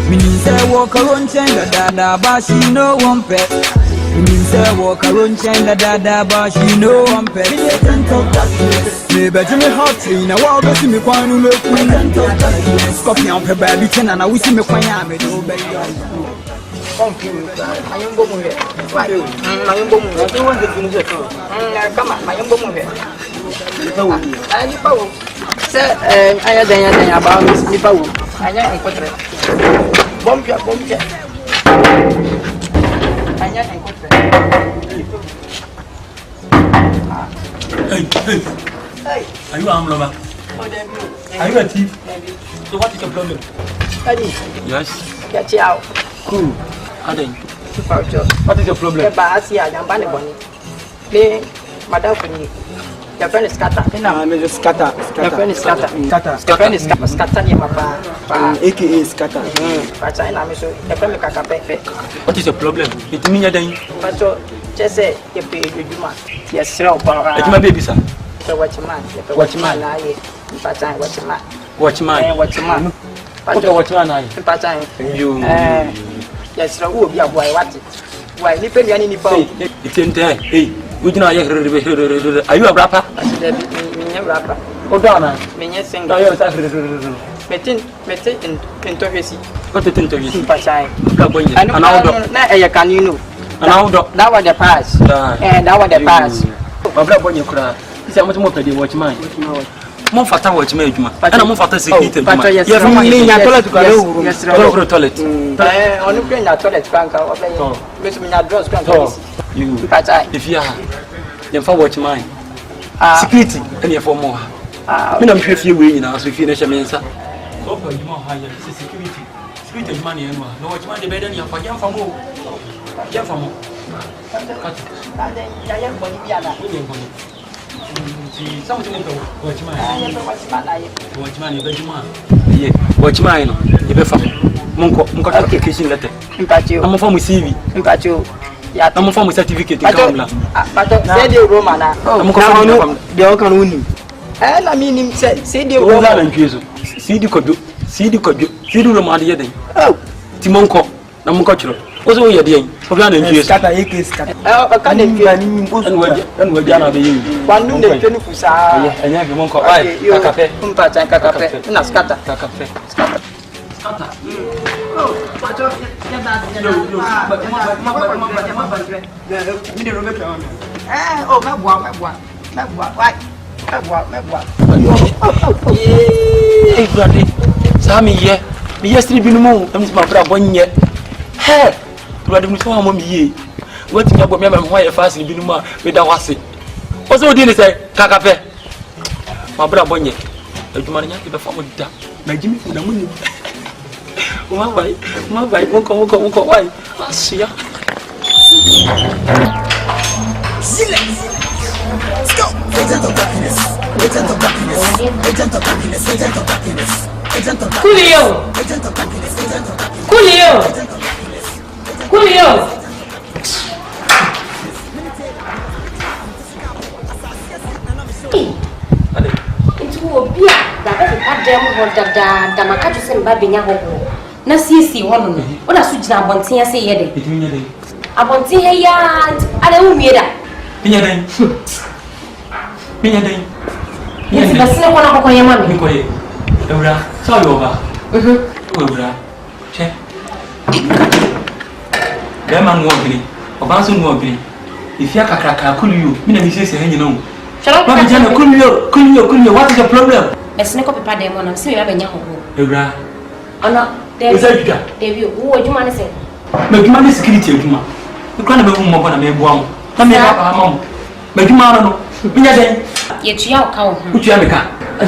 Meaning say walk around chain the dada, but she no one pet. Meaning say walk around chain the dada, but she no one pet. Me better me hot in a while, but me quite no look. Coffee on her baby ten, and I wish me quite am it. Confused. I am going here. Why? I am going here. I don't want to finish it. Come on, I am going here. I need power. Sir, I am about Miss Power. I am encountered. Bomb your bomb. I am encountered. Hey, are you armed robber? Are you a thief? So what is your problem? Yes. Get you out. Cool. Aden. What is your problem? Basia, I'm banning bonnie. They, Madame Fini. Your friend is scatter. No, I'm just scatter. Your friend is scatter. Your friend is scatter. Papa, aka scatter. But I am so. Your friend is what is your problem? It means that. But so, just say you pay your man. Yes, sir. It's my baby, sir. So watch man. Watch man. I. But I watch man. Watch man. Watch man. Watch man. I. But I. You. Yes, sir. Who be a boy? What? Why? You pay any power? It's in there. Hey, we do not. Are you a rapper? Rapper. Hold on. Me sing. No, you're metin into his. What it into his? Pasai. And now, not can you know? And now, that was the past. And that was the past. My brother, when you cry, it's a much more petty watch mine. More fatal watch me, and I'm more fatal secret. But yes, you're from me, I toilet to go. Yes, go toilet. On the toilet, Frank, Miss Minadros, you, if you are, then for watch mine. Security, and you're for more. When I'm sure you win, as we finish a mensa. So, you more higher security. Security money, and no watch money better than your for young for more. Young for more. Watch mine, you better Munko application letter. I'm from CV. I'm from certificate. But say the Roman. I'm the Okan. And I mean, say the Roman and Piso. See the Kodu, see the Kodu, see the Roman. Oh, Timonko, Namukocho. What's all you're doing? For granted, you scatter a case. I can't and we're done of you. One new day, and you have Monko. I cafe, Cacafe, and a scatter. Scatter. Sammy, yeah, yesterday been moved. I'm my brother 1 year. Hey, brother, we saw him ye. What you about me and why fast in Binuma with a wassy. What's all dinner say? Cacafe. My brother 1 year. The money you the farm with that. My Jimmy for the moon. My wife won't go. Why? I see ya. Go! Agent of darkness. Agent of darkness. Agent of darkness. Agent of darkness. Agent of darkness. Coolio. Agent of darkness. Agent of darkness. Coolio. Coolio. Into a beer that the Macatu sent by Binyaho. Na sisi wono no wona so gina abonten ase ye de etimi de abonten he ya ale wo mieda pinya den yesi basine kona kokon yema mi ko ye ewura so yo ba ewura che be ma nwo obiri oba so nwo obiri ifia kakraka kuluyo mi na mi sese he nyina wo ba bi jana kuluyo what is the problem basine ko pepa dem wona se me ba nya ho ewura ana Devi, who would you man say? Make money security, you can't be more than a bomb. Let me have a mom. Make you man, yet you count. Put your maker. I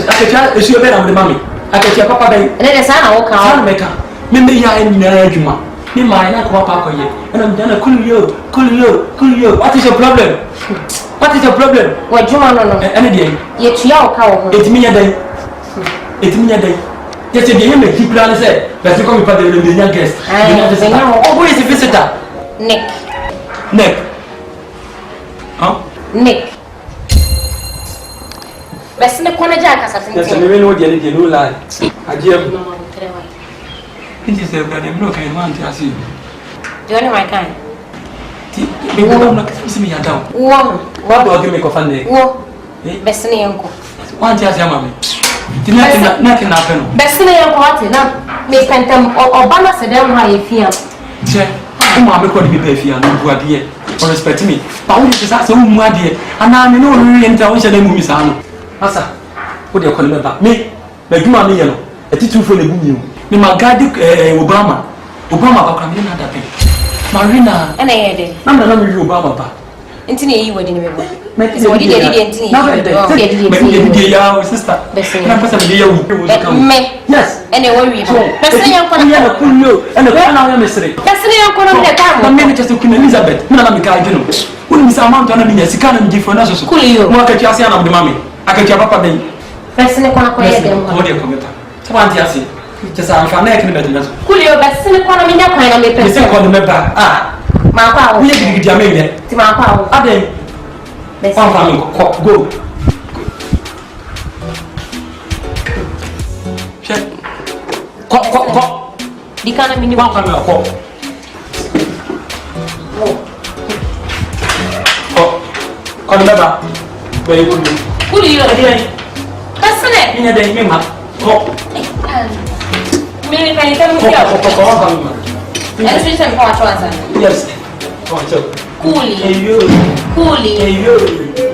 can see a bed on the mommy. I can see a papa day. And then a son, I will count maker. Maybe I am in a juma. Me, my not papa yet. And I'm done a cool you. What is your problem? What is your problem? What you want on any day? Yet you count. It's me a day. It's me a day. Yes, the image he planned said, but you come with the young guest. Oh, who is the visitor? Nick. Huh? Nick. Best in the corner jack as I think. Yes, I know what you lie. I It is a brother, no kind one to ask you. Do you know my kind? You won't not see me down. What do I give me a funny? Bessany uncle. One just your mammy. Nothing happened. Bessany uncle, now, Miss Pentam or Banner said, how you feel. Mamma could be baby and no dear, or respect me. But only to ask some more dear, and I know really intelligent movies. Asa, what do you call me about me? But you are yellow, a teacher for the boom. Me, my guide, Obama. Obama, I'm in another thing. Marina, and I had it. I'm not you, Obama. Into you were in the river. So what did you do? No, sister. Yes, and a worry. Bessany uncle, and the one mystery. Bessany uncle, the managers to Queen Elizabeth, Madame Cardinal. Wouldn't Miss Amount on me as you can give for us. Cool you, more at Yassian of the mammy. I can have papa then. Bessany uncle, Fantasy. Just I'm for neck in the better. Cool you, Bessany uncle, I'm a person called the member. Ah, my power, we did Jamaica. To my power, I one family, go. Check. Cock. The kind of minimum family of cock. Come never. Very good. Who do you know? That's it. In a day, me, cock. Maybe can you tell me? Yes. Coolie.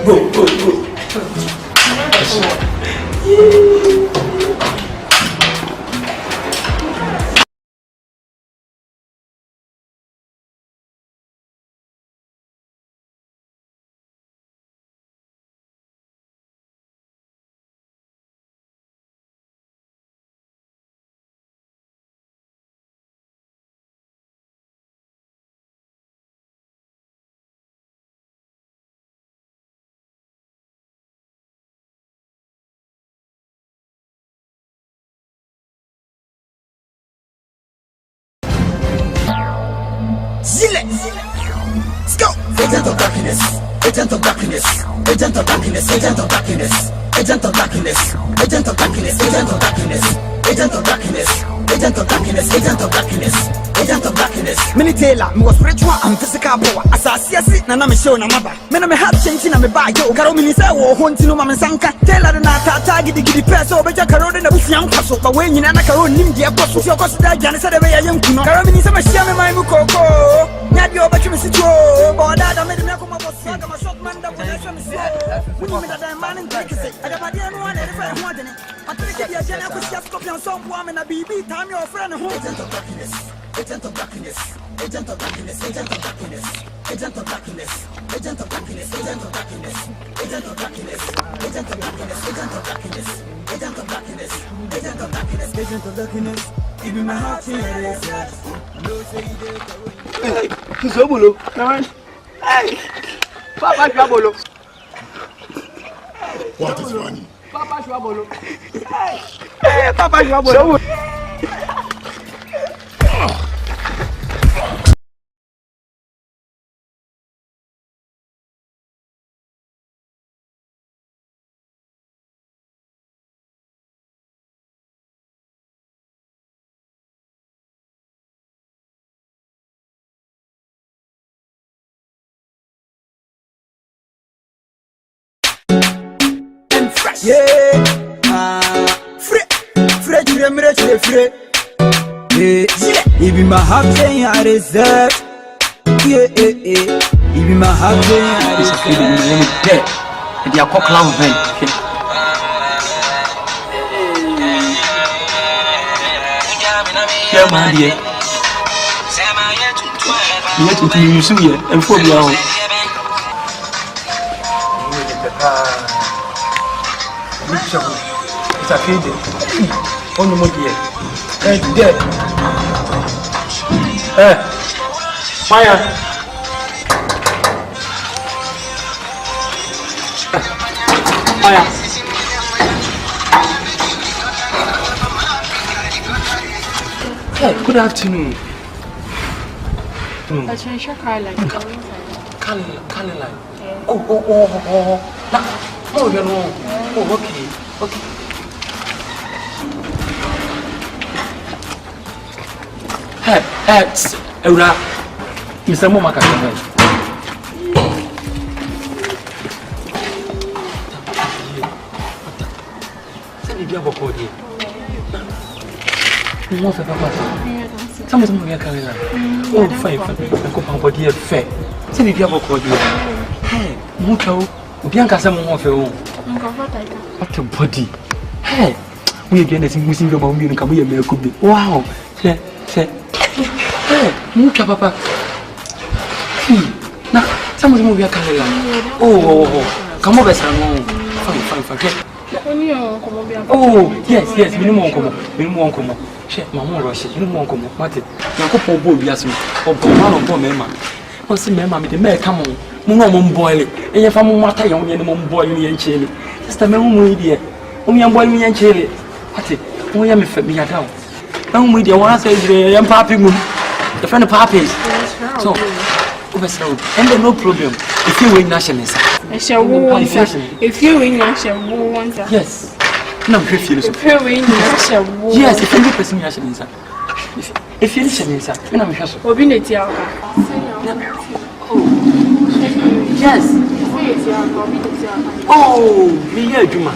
Go. Let's go. Agent of darkness. Agent of darkness. Agent of darkness. Agent of darkness. Agent of darkness. Agent of darkness. Agent of darkness. Agent of darkness. Agent of darkness. Agent of darkness. Agent of darkness. Many Taylor, me was spiritual and physical power. As I see it, na me show na maba. Me na me have change na me bag yo. Karo me say wo honti no mama sanka. Taylor na ta gidi peso beja karo de na busi am kwaso. Ba we nyina na karo nim de kwaso. Si okoso da gyan say de be yam kuno. Karo me say ma shia me mai mu koko. Nya de obachi me sitwo. Bo da me de me akoma bo saga ma shop man da bo da me so. Wuni me da man in take say. Ada ba de no one e fa ho adene. Atike dia jana ko sia scorpion so mpo me na bibi time your friend ho. Agent of darkness. Agent of darkness. Agent of darkness. Agent of darkness. Agent of darkness. Agent of darkness. Agent of darkness. Agent of darkness. Agent of darkness. Agent of darkness. Agent of darkness. Agent of darkness. Agent of darkness. Even my heart in it. Hey, Zobolo. Hey, Papa Jabolo. What is funny? Papa Jabolo. Hey, Papa Jabolo. Yeah, free. Yeah, even my heart saying I deserve. Yeah. Even my heart saying I deserve. Yeah, they are called clown men. Yeah, man, yeah. You have to use you and for you. It's a kid. On the monkey. Dead. Fire. Fire. Hey, good afternoon. I try to Caroline. Caroline. Oh. Oh, you know. Oh, okay. Eura, Mr. Momaka. Send me a book. Some of them are carrying on. Oh, fine, for dear fair. Send me a book. Hey, Muto, Bianca, some of your own. What a body. Hey, we again as missing your mom and come here, may could be. Wow, say, hey, Muta, papa. Now, some of them are carrying on. Oh, come over, son. Fine. Oh, yes, minimum come. Shit, Mamma Rush, you won't come. What it? Now, couple boy, yes, or one of poor mamma. What's the mamma? The mayor come on. Mum boil it, and your family matter, young and boil me and chili. Just a man, dear. Only boil me and chili. What it? Oh, I'm a me down. Now, with your one says, I'm pappy moon. The friend of pappies. So, and then no problem. If you win nationalism, I shall woo if you win, I shall woo one. Yes. No, if you listen. Yes, if you person nationalism. If you listen, sir, and I'm just mobility. Yes. Oh, me here, Juma.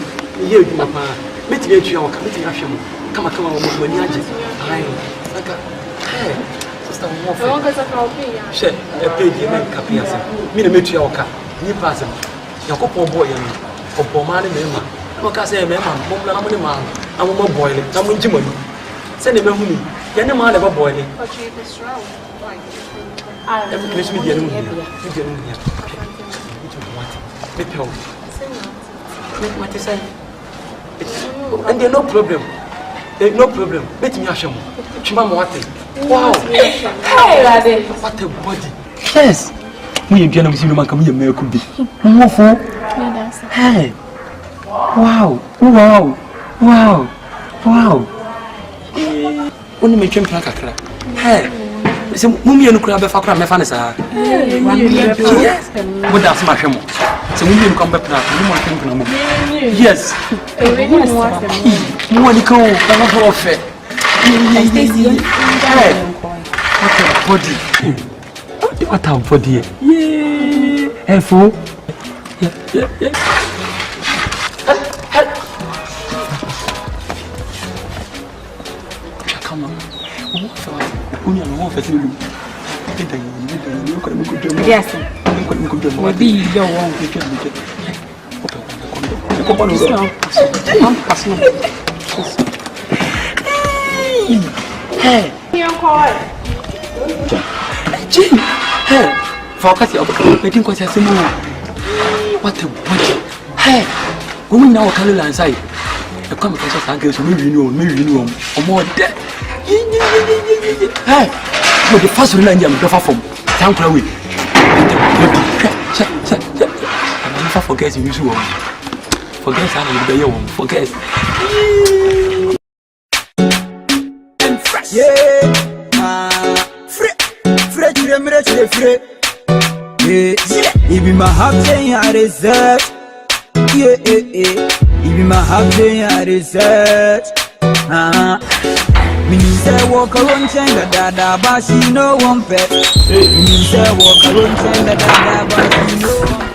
Meeting you, committee action. Come on, when you are just. Hey, sister, share a page in Capiasa. Me to meet your car. You pass him. Your couple boy and Pomani Mema. What I say, Mema, Mommy man, I'm more boiling. I'm in Jimmy. Send him a woman. You're no man ever boiling. Let me get him here. What is it? And there's no problem. No problem. Let me ask you. Chimamwati. Wow. Hey, what a body. Yes. We are going to see the man come here. May could be. Hey. Wow. Only make him play a crack. Hey. So, Mummy and Crab for Cram Fanasa. Yes. What does my home? So, we will come back now. Yes. Monica, I'm not off. What a body. Yeah. And for. Yeah. Come on. Yes. Be your one. Hey, Jim. Hey, focus your waiting for a more. What a body. Hey, women now color inside. The communication cycles may renew, or more dead. Hey, but the first one I'm from Town Away. And I never forget you usual. Forget I will be your one. Forget. Yeah, free. Yeah, it be my heart saying I research. Yeah, it be my heart saying I research. Me say walk around chain the dada, but she no one pet. Me say walk around chain the dada, but she no one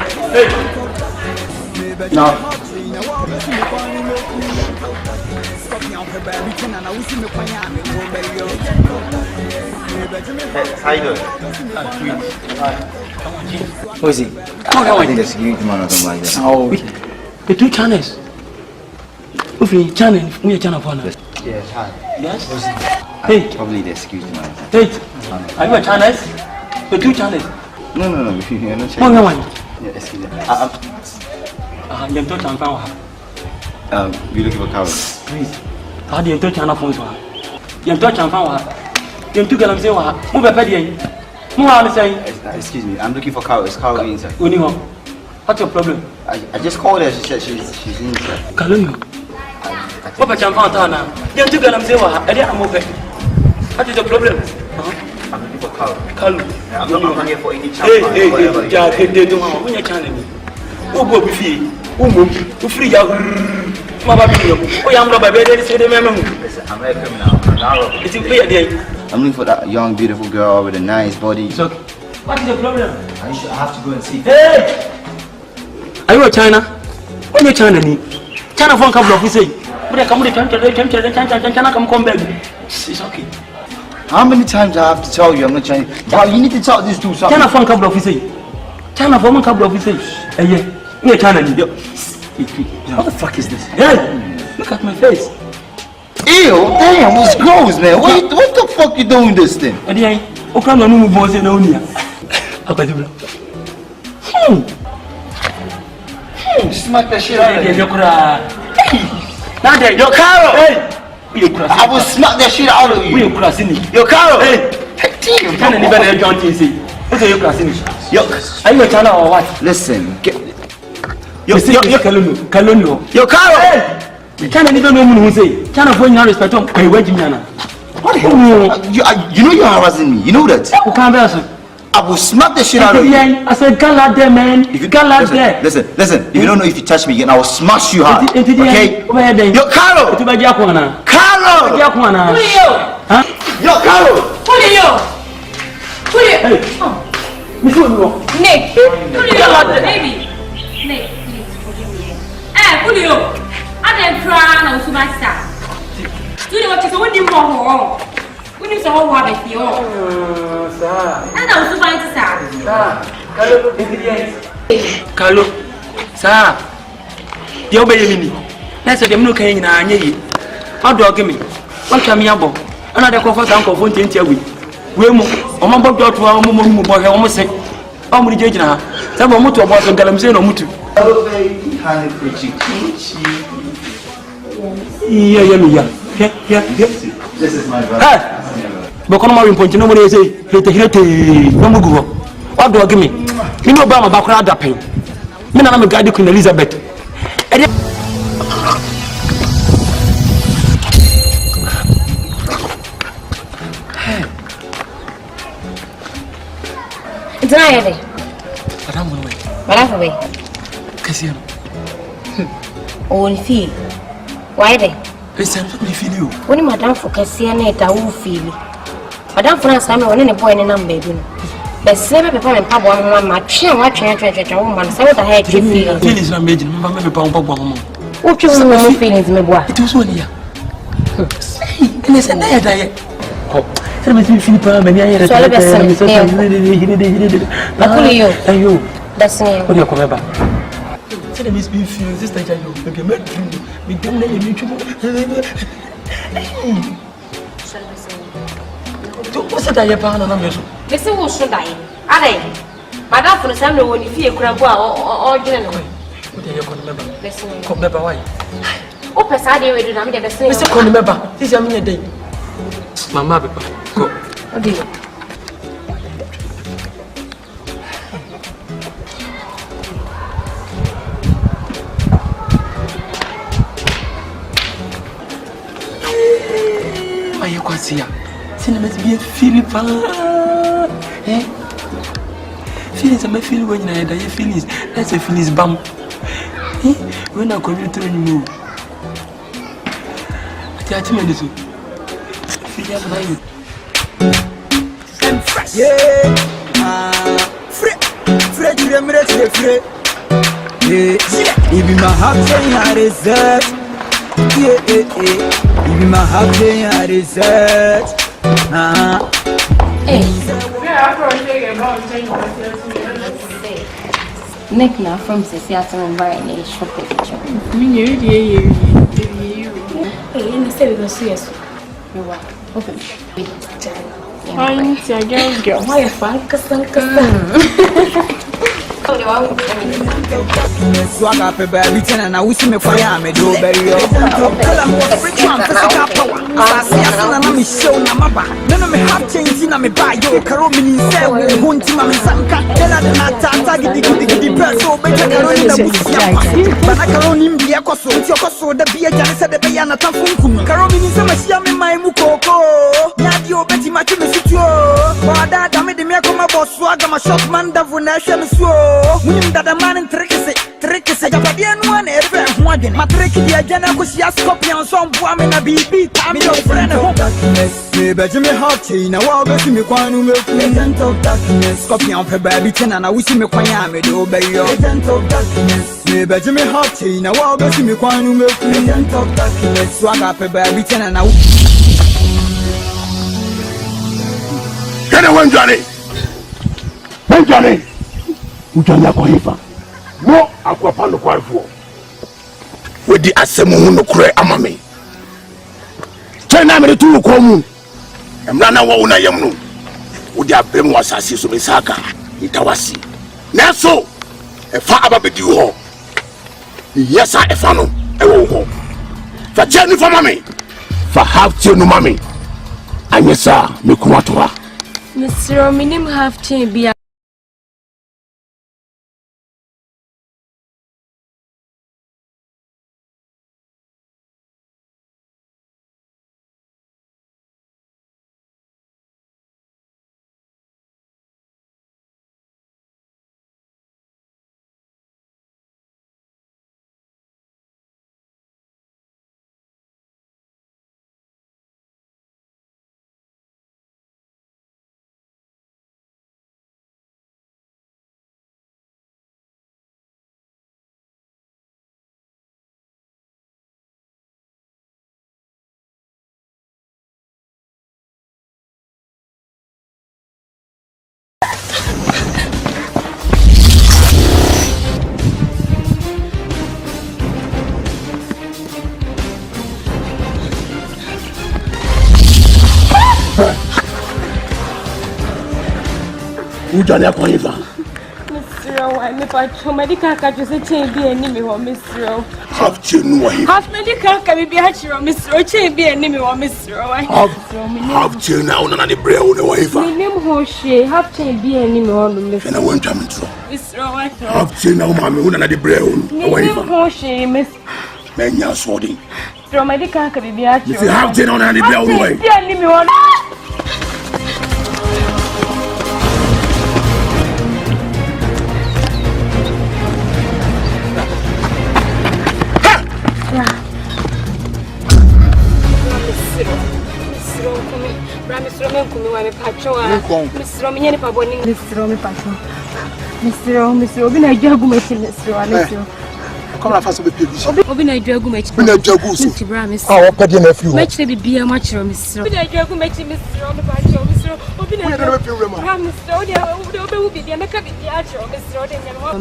pet. No. How you doing? Who is he? I think the security man or something like that. Oh, okay. The two channels. We channel for now. Yes, hi. Yes. Hey. Probably the security man. Hey. Are you a channel? The two channels. No, you're not checking. One. Yeah, excuse me. You don't channel. We're looking for cows. Please. How do you don't channel phones? You don't channel. You don't get them. Move a petty. Excuse me, I'm looking for cows. Is cow inside? What's your problem? I just called her. She said she's inside. Kalunyo. What about Champantana? You don't get them. I didn't move it. What is the problem? I'm looking for cows. Kalu. I'm not here for any chance. Hey, they don't want to channel me. Who go with you? Who free you? Mama, oh, I'm not a baby. Say the memo. I'm a criminal. It's clear day. I'm looking for that young, beautiful girl with a nice body. It's okay. What is the problem? I have to go and see. Hey! Are you a China? When you China? China phone couple of say. But come China come back. It's okay. How many times I have to tell you I'm not Chinese? Wow, you need to tell this to something. China phone couple of say. China phone couple of say. Hey, yeah. You're China. What the fuck is this? Hey! Look at my face. Ew, damn, what's gross, man? What the fuck you doing this thing? Smack that shit out of you. Yo, Carol! Hey! I will smack that shit out of you. Yo, Carol! Hey! Yo, are you a China or what? listen, Yo, Kalonio. Yo, Carol! Hey! China even know who say. China for you respect on pay wage Jimana. What you know you're harassing me. You know that? I will smack the shit out of you. I said, Gala there, man. If you Gala there. Listen. If you don't know if you touch me again, I will smash you hard. Okay? Yo, Carol! Carol! Huh? Yo, Carol! Hey! Nick! Baby! Nick, please forgive me. Eh, Julio! I didn't cry now, so much sad. Do you know what you said? What do you want? When you saw what I feel, and I was so fine to sad. Carlo, sir, the obey. That's a demo cane in our knee. How do I give me? What can me about? Another coffee uncle for 20 a week. We're more, or my boy, to our mum, boy, almost say, I'm with Jana. Some of Mutu about the Galamzeno Mutu. Oh, baby, honey, pretty. Yeah. This is my brother. But come on, point nobody say, hit, no more. What do I give me? You know about my background that pain. Me, I'm a guy, Queen Elizabeth. It's not heavy. Madam, away. Cassian. Oh, feel. Why then? Listen, let me feel you. When Madame for Cassian, I will feel. Madame for us, I'm only a boy and I'm baby. The same people and Papa, my chair, woman, so what the heck you feel? Feelings not made, maybe Papa. What you want feelings, my boy? It was 1 year. And it's a night. Oh, tell me, Philippa, many years. So I you. That's me. What do you come back? Tell me, be feeling this time. You make me don't let you what's that? You're bound on a mission. Listen, who should I? Are they? Madame for the Samuel when you feel crab or general. What are you going to remember? Listen, come never why. Oh, Passadi, we do not get the same. Mr. Come remember. This is a minute day. Mamma, go. What do you? I can see ya. Cinema is being Philippa. Eh? Feelings are my feeling when I die. Feelings. That's a feelings bump. Eh? When I come to anymore. I tell you, this. Feelings are you. Yeah. Free. Yeah. Even my heart saying I research. Yeah. Even my heart saying I research. Hey. Nick now from Seattle and buying a shopping picture. Hey, and the same as yes. Okay. I'm girl. Why a fun? Swag up a baby, and I wish me for ya, me do bury your I'm show Namaba. None of me have changed in a me buy your Caromini, Hunting Mamma Sanka, tell her not the person, better Carolina. But I can only be a cosso, the beer, Janessa, the Bayana Tafunkum. Caromini, so much yam in my Mukoko. Yadio, Betty Machimisio. But that I made the Miakoma boss, swag, my shop man, the Vunation. That a man in trick is a Japadian one, every wadwene matrek dia jana ko sia scorpion so mboa me na bibi tam no friend ho me be me heart na wa be me kwanu me agent of darkness scorpion fe baby tena na wusi me kwan ya me do be yo agent of darkness me be me heart na wa be me kwanu me agent of darkness swaga fe baby tena na Kene wenjani ujanya kwa hifa no akwa pano kwa hifuo wedi asemu hunu kure amame tena mere tu ko mu emrana wo una yemnu wodi abem wasase so besaka itawasi neso efa ababedi ho yesa efa no ewo ho fa cheni fa mame fa have chenu mame anyesa mekuwatoa Mr. Minim have to be ujanya kwa hifa Mr. Why me patrol medical ka just chain be enemy ho Mr. have chenu wa hifa Half medical ka be achiro Mr. chain be enemy ho Mr. Why have chenu na una na de bre una wa hifa Minim ho she half chain be enemy ho Mr. na wonta mtro Mr. Why have chenu na mama una na de bre una wa hifa ho she Mr. menya swodi Mr. medical ka be achiro if you have chenu na de bre una wa be enemy ho Mr. Obi na dwagu mechi Mr. Come on, fast be peace. Obi na dwagu mechi. Obi na dwagu so. Ah, what pedi na fiu. Mechi be bia ma chiro Mr. Obi na dwagu mechi Mr. Obi pa chiro Mr. Obi na dwagu Mr. Obi will be the make be bia chiro Mr. Obi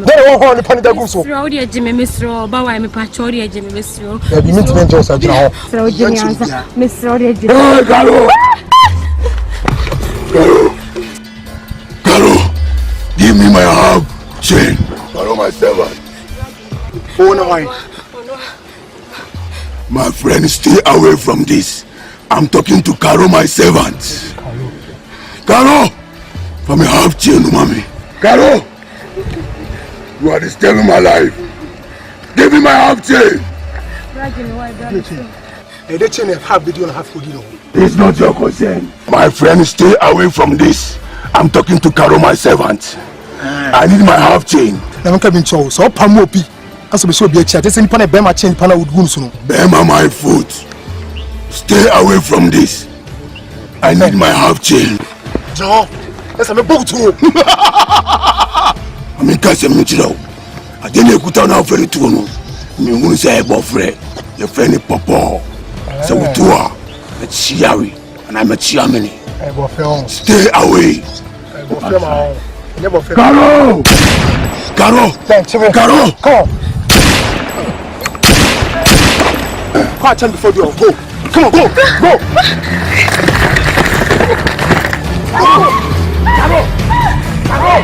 There won the pani dwagu so. Mr. Obi Jimmy Mr. Ba wa me pa chiro Obi Jimmy Mr. E bi mint menjo sa jina ho. Mr. Obi Jimmy answer. Mr. Obi Jimmy. Hey, Galo! Give me my hug, chain. Follow my servant. Oh no, why? My friend, stay away from this. I'm talking to Karo, my servant. Karo! For me half chain, mommy. Karo! You are disturbing my life. Give me my half chain. The chain have video and half video. It's not your concern. My friend, stay away from this. I'm talking to Karo, my servant. I need my half chain. Na nka bin chow so pamo pi aso be so bi achi atese nipa na be ma chain pana would gun so no. Bema my foot. Stay away from this. I need my half chain. Jo, esa me book to. I mean case me chiro. I didn't ekuta na ofere to no. Me hunu say e bofre. Your friend Popo. So we do a chiawi and I'm a chiamini. E bofre. Stay away. E bofre ma. Karo! Karo! Karo! Come on! Quiet time before you go. Come on, go! Go! Karo! Karo!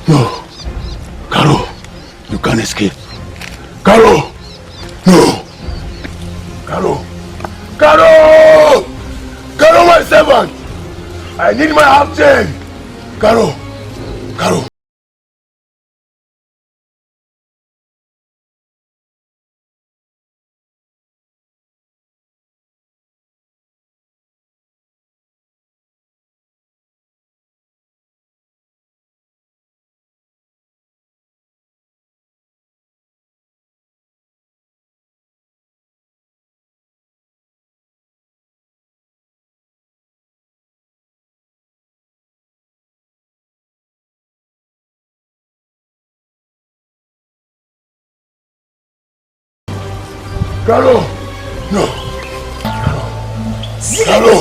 No, Karo. can escape. Carlo! No! Carlo! Carlo! Carlo, my servant! I need my half chain! Carlo! Carlo! Carlo! No! Carlo!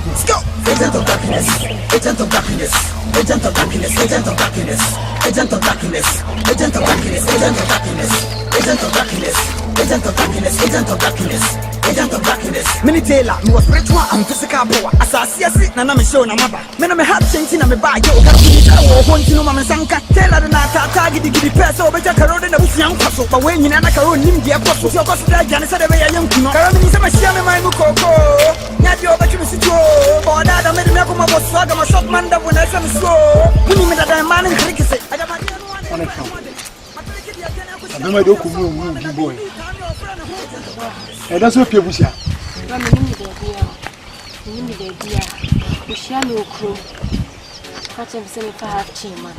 Let's go! Agent of darkness! Agent of darkness! Agent of darkness! Agent of darkness! Agent of darkness! Agent of darkness! Agent of darkness! Agent of darkness! Agent of darkness! Agent of darkness! Agent of darkness! Mini Taylor, me was spiritual and physical power. As I see a sit, na me show na maba. Me na me hat change na me buy. Yo, got to be a hunting no man sanka. Taylor na ta gidi peso. Beja karode na busi yang paso. But when you na karode nim dia paso. Yo, cause that jani sa de be yang kuno. Karode ni sa me share me my koko. Nyadi oba chumi sitio. For that I made me come up swag. I'm a shop man that when I say so. When you me that man in cricket say. I got my I'm going to go boy. That's what people say. I'm we shall no crew. Catch him saying if I have chain, man.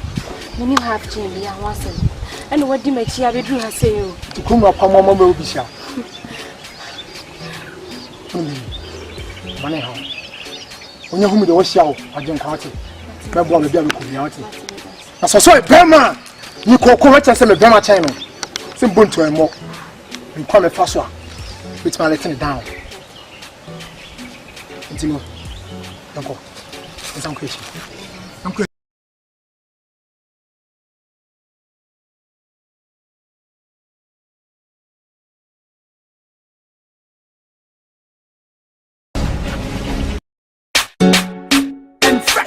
When you have chain, I want them. And what do you make sure we do? I say you to come up on Mama will be sure. Money home. When you home with the show, I don't count it. My boy will be able to be out. As I saw a Burma, you call correct and send a Burma channel. Same bone to a more. You call me fast one. Which my letting it down. Until you don't go. It's uncrazy. I'm crazy.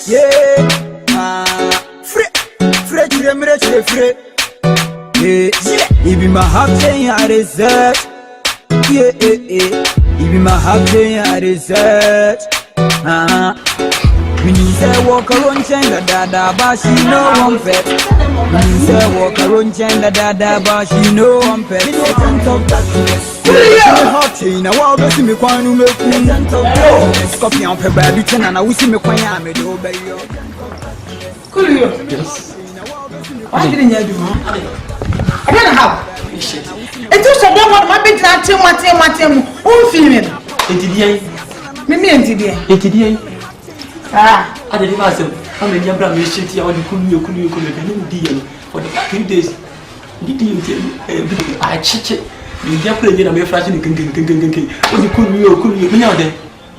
Yeah, free. Yeah, even my heart saying I research. Yeah, even my heart saying I research. Me say walk around chain da but she no one pet. Me say walk around chain da but she no one pet. Agent of darkness. Yeah, hot chain. I want to see me kwanu me. Agent of darkness. Copy on paper, baby, and I will see me kwanya me do baby. Yes. Why didn't you do? I don't know how. It was a one of my big Martin. Who feeling? It I didn't ask him. How many Abraham is shitty? I want to cool for the 3 days. Did you I cheat it? You just play in a flashing. Only cool you.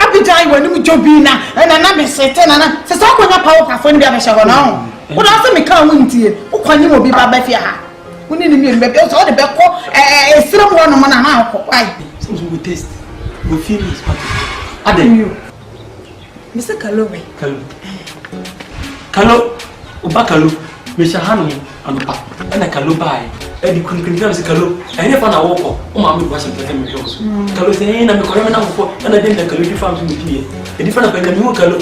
Every time when you job in and another certain and says, how can I power for the shower now? What else me come into you? Who can you be by Fia? We need me baby also the back a syrup one on an hour. Why? Some will taste. We feel this party. I didn't you. Mr. Kalowe. Kalo, Ubakalu, Mr. Hanu, and Papa, and a Kalubai. And you couldn't come to Kalo. I never know what Mamma was a second because Kalo saying I'm a corona for and I didn't Kalu farms with me. A different opinion, you Kalo.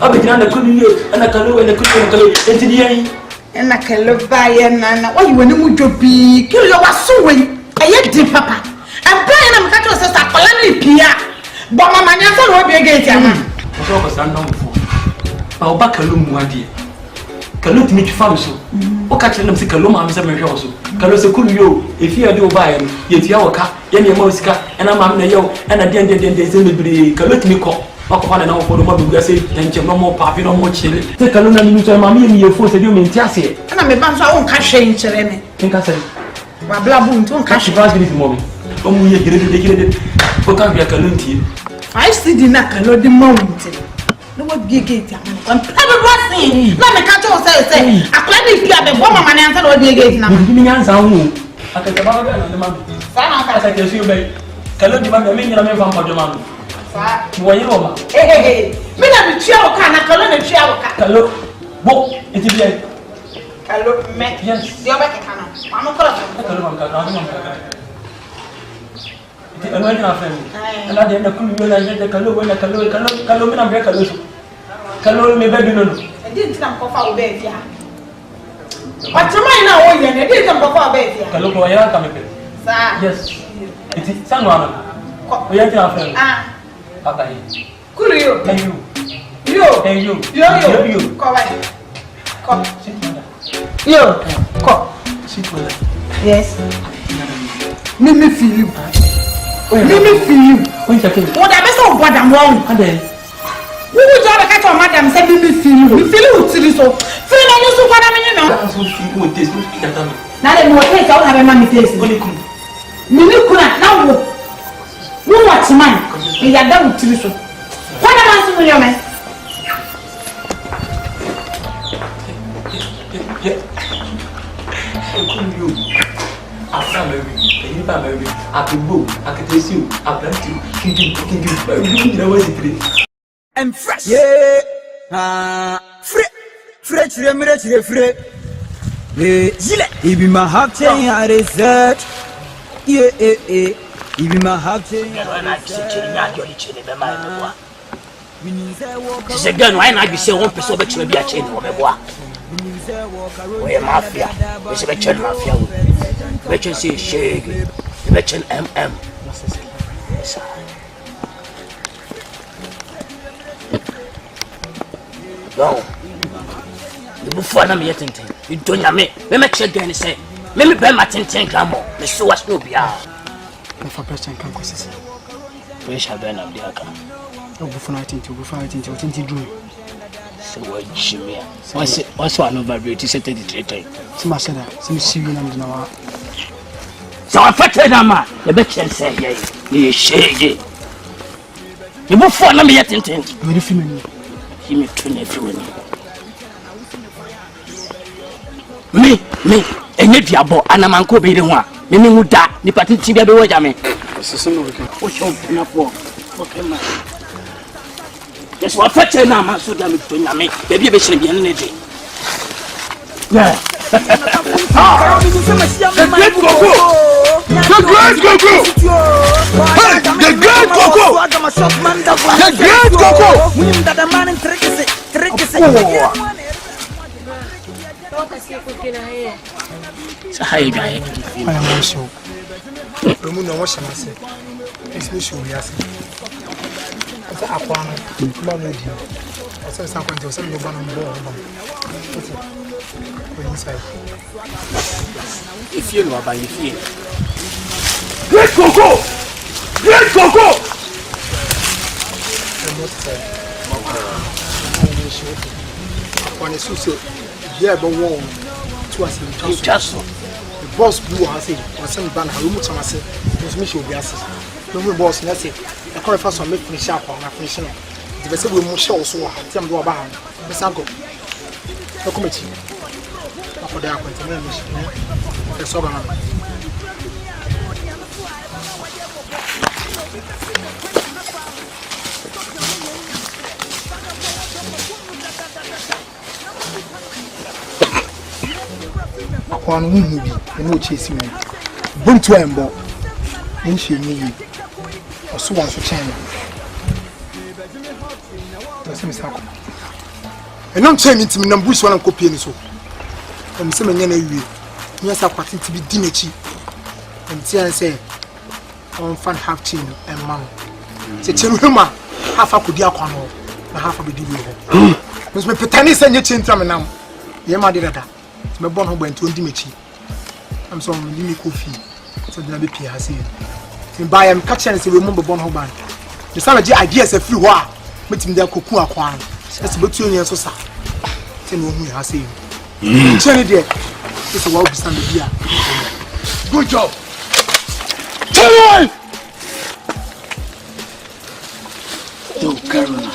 I began a Kulu and a Kalo and a Kulu and the end. And I can look by and what you want to be. Kill your sewing. I yet did, Papa. I'm playing a cattle sister, Polani Pia. But my man, I will be against I'll back a loom, my dear. Kalut meet Famso. Or catch them, sick a loom, I'm some also. Kalos a cool yo, if you do buy him, yet Yawaka, Yanni Mosca, and I'm a yo, and at the end of the day, somebody Kalut Miko. Upon an hour for the mother, we say, and no more papi, no more chili. Take a look at me, mammy, and your force, you mean Tassie. And I'm a bunch of own cash in Cheremy. Think I say, my blaboon, don't cash this moment. Oh, we get it. For can't be a calunti. I still did not call the mountain. No what big gate. I'm probably not a catch or say, I play the woman and answer what big gate now. Give me answer. I can about the man. I can see you, babe. Calunti, my meaning, I'm from the man. Hey, me na bitua o kana kalo na bitua o ka. Kalo, bo, eti bien. Hello, me. Yes. The other can. I'm not going I'm going to friend. And I didn't know the Kalo when the Kalo and America. Kalo me baby no. I didn't come for our bed. What's your mind now? I didn't come for our bed. Kalo, why are you coming? Yes. It is someone. We are your friend. Papa. Could you? And you. You. Come on. Come. You. Come. Yes. Let me feel you. Let me feel you. What the best of what I'm wrong. Who would you have a cat or madam said let me feel you? You feel it to this so. Feel no use what I mean, you know. That's what you would taste. Now they will take out have a money taste. Minikuna now. You watch man. You are done with this so. What am I saying, you man? After marriage, you never married. I can go, I can taste you, I can you know what it is. I'm fresh. Yeah. Fresh. If you my heart change, I research. Yeah. If you my heart change, It's a gun, why not you say 1 person to be a chain or a boy? We are mafia, we say a chain mafia. We can see shake, we can MM. No, the buffon I'm yet. You don't have me. Let me check again and say, let me buy my 10 gramo. Let's show us no beer. For person can consist. We shall burn up the account. Go for 19 to go for 19 to 20 June. So what Jimmy? Also, I know vibrate, you said 33 times. Some said that, some see you now. So I fetch that man. The bitch and say, yeah, shaggy. You move for me yet in things. Very few. He may turn everyone. Me, and if you are born, and a man could be the one. Mimi would die, the party to be away. I mean, what's your for? Okay, man. That's what fetch now, man. So damn it, me. Baby, be should be any day. Yeah. The great Coco! The great Coco! Hey, the great Coco! The great Coco! So how you guy? I am also. Remember what shall I say? It's me show yes. It's a aquana. Long radio. I said something to some of them inside. If you know about you feel. Great Coco! Great Coco! When it's so yeah, but one to us in just the boss blue, I say, or some band, I remove some I say, was Michel Biassi. No boss, let's say, I call it first on making sharp on my finishing. The vessel will show so I tell them about the sample. No committee. For the appointment, the sovereign. One movie, and no chasing me. Bring to him, but then she knew you. Or so once for China. That's Miss Hackle. And I'm telling to me, Nambush one copying so. And some men, yes, I want to be dinner. And say, on fan half chin and man. Say, Chiluma, half a good yakano, and half a bit of you. Miss Petani send your chin from now. Yama did that. My born home went to Dimitri. I'm so many coffee. So the Nabi has said. By am catching and remember born home band. The son of the ideas a few war, but in their cocoa aquan. That's about 2 years or so. 10 women has said. Jenny dear, it's a wild stand here. Good job. Tell me! No, Caroline.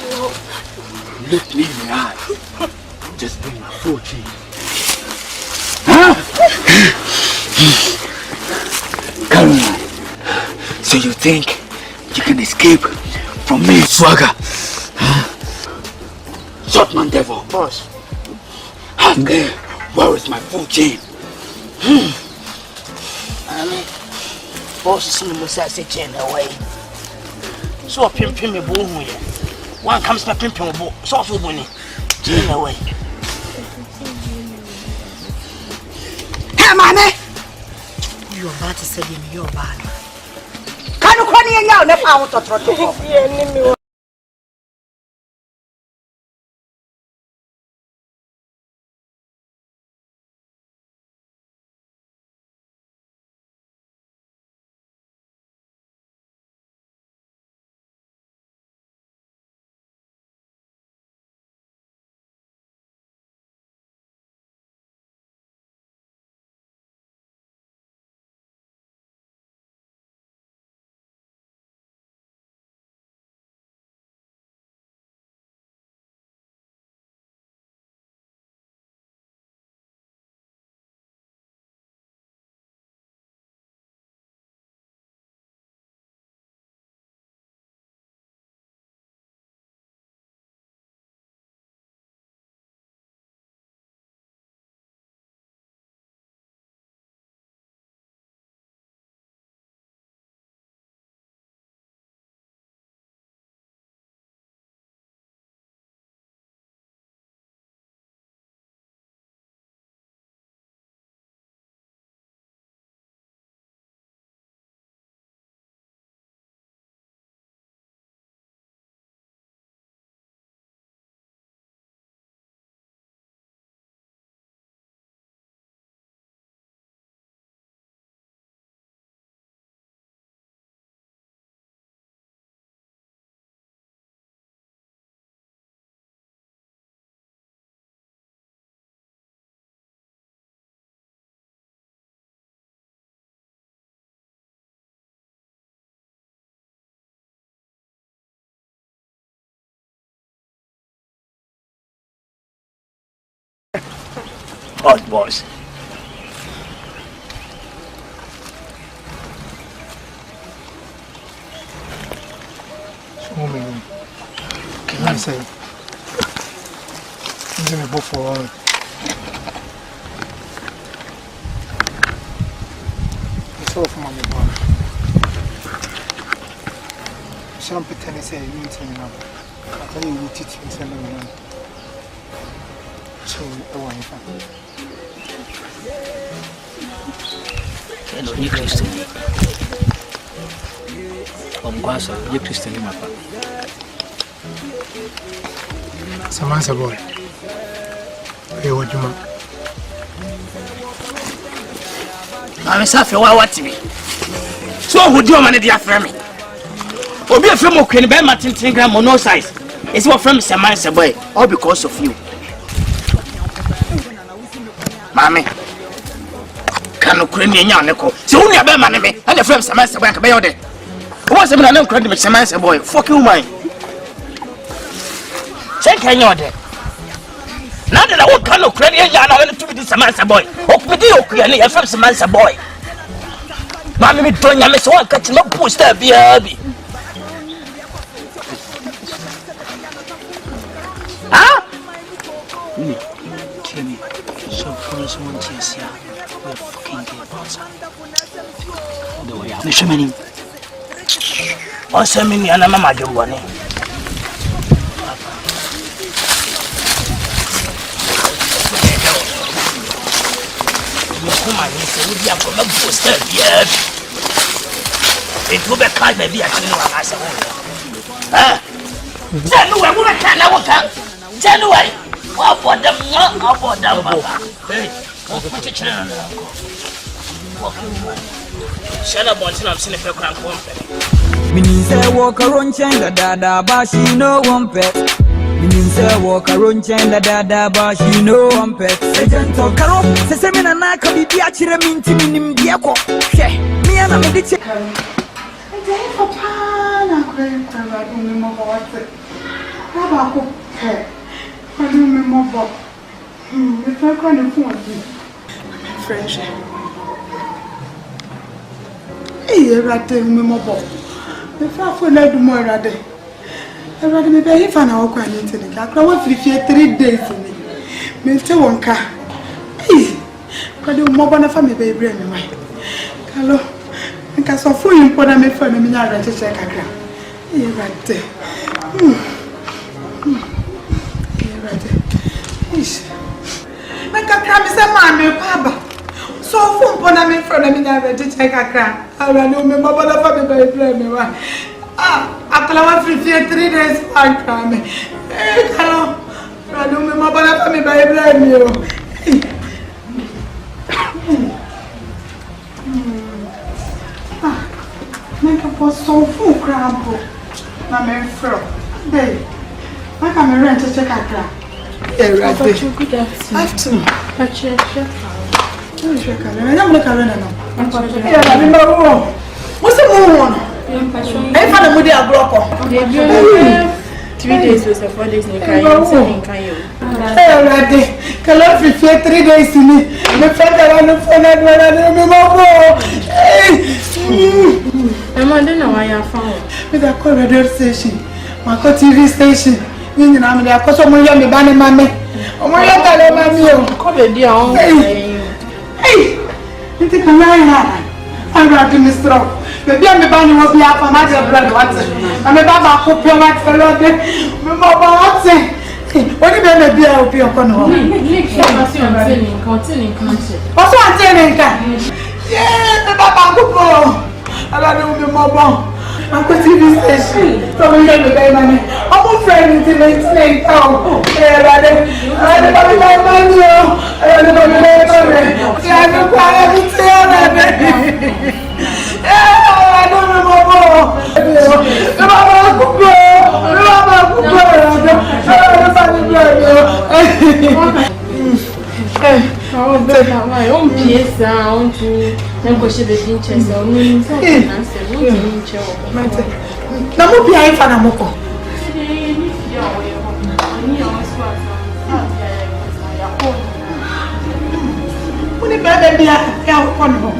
Let me ride. Just bring my 14. Huh? Caroline, so you think you can escape from me, Swagger? Huh? Shotman devil. Boss. Okay. Where is my phone chain? Boss is in the say chain away. So pimp me boom here. One comes to pimp him, so for money. Chain away. Hey, man! You're about to say you're bad. Can you call me now? Never out of trouble. Hot boys. So many. Can I say? I'm going to go for all. It's all from my boy. Some pretend to say you need to know. I tell you, we teach you something. So, I want you. Hello, you Christian. I'm Guasa, you Christian, my papa. Samantha boy. Hey, what you want? I'm a Safi, what me? So, would you manage your family? Or be a film of Kenny Martin Tingram on no size? It's what from Samantha boy, all because of you. Mammy, can you cream me in your nickel? So only a bear man, and the friend Samantha Bank by order. What's a man credit Samantha boy? Fuck you, mine. Check your order. Now that I won't come no credit, I know to be this Samantha boy. Oh, me do you a friend Samantha boy? Mammy, don't you miss one catching up poster, baby? Huh? Timmy. So first one chase ya, we're fucking gay boss. The way I'm showing him. What's happening? And I'm a major one. Come on, he said, we are from a poster. Yeah, it will be kind of be a chino. Huh? January, we can't walk out. January. What for them? What for them? Hey, what you trying to do? Shut up, once I'm seeing a fair crank one. Meaning say walk around chain the dada, but she no one pet. Meaning say walk around chain the dada, but she no one pet. Agent of Caro, the same and I can be actually mean to me in Diaco. Me and I'm a ditch. I don't remember. If I can't afford it. French. Hey, I don't remember. If I fall out more, I do. I rather be very fun. I'll go into the car. I was 3 days in it. Mr. Wonka. But you more than a family baby anyway. Hello. Nka so fu yimpo na me fa me nya ara cheche kakra. E rade. E rade. Ish. Nka kra me se ma me pa ba. So fu yimpo na me fa me nya ara cheche kakra. Ara ni o me baba na fa me ba e me wa. Ah, akala wa free 3 days kakra me. Hello. Ara ni o me baba na fa me ba e me o. Make up for so full crab. My man fro. Hey, I can rent to check out that. Yeah, right. Good afternoon. What's the moon? I found a moody block. 3 days was 4 days in Kayo. Hey, ready. Can I 3 days in me? The fact that I'm I'm wondering why I found with a call radio station, my TV station. You know, I'm there because someone young me banning mammy. Oh, my God, I'm call it down. Hey, you think I'm lying? I'm going to miss Rock. Maybe I'm a banning will be up on my blood. I'm a baba who pay my fellow. What did I be out of your corner? Continue. What's one telling? Yeah, the baba who go. I don't know more bomb. I'm going to TV station. So we get the money. I'm a friend in the snake town. Yeah, I don't know my money. I don't know my money. Yeah, I don't know everything. Yeah, I don't know more bomb. The baba who go. The baba who go. Oh, but my own PS sound to negotiate the interest. Only now, what be I for a moko? Only baby, I have one home.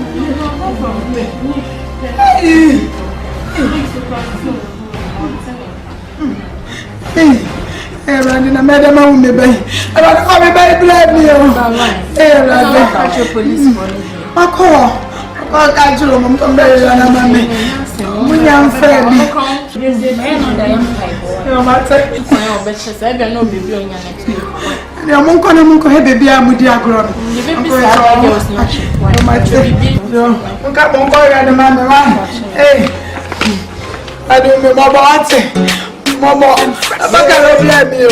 Hey, Randy, I'm mad at my own baby. I'm not coming back, blame me. Hey, Randy, catch your police for me. I call. I'll catch you, I'm coming back, and I'm a man. When I'm friend, there's a man on the empire. No matter. But she said, I know baby on your next week. I'm going to have baby. I'm with your girl. You baby, I was not. Look up on boy and the man. Hey, I don't remember what I Mama, I'm not going to blame you.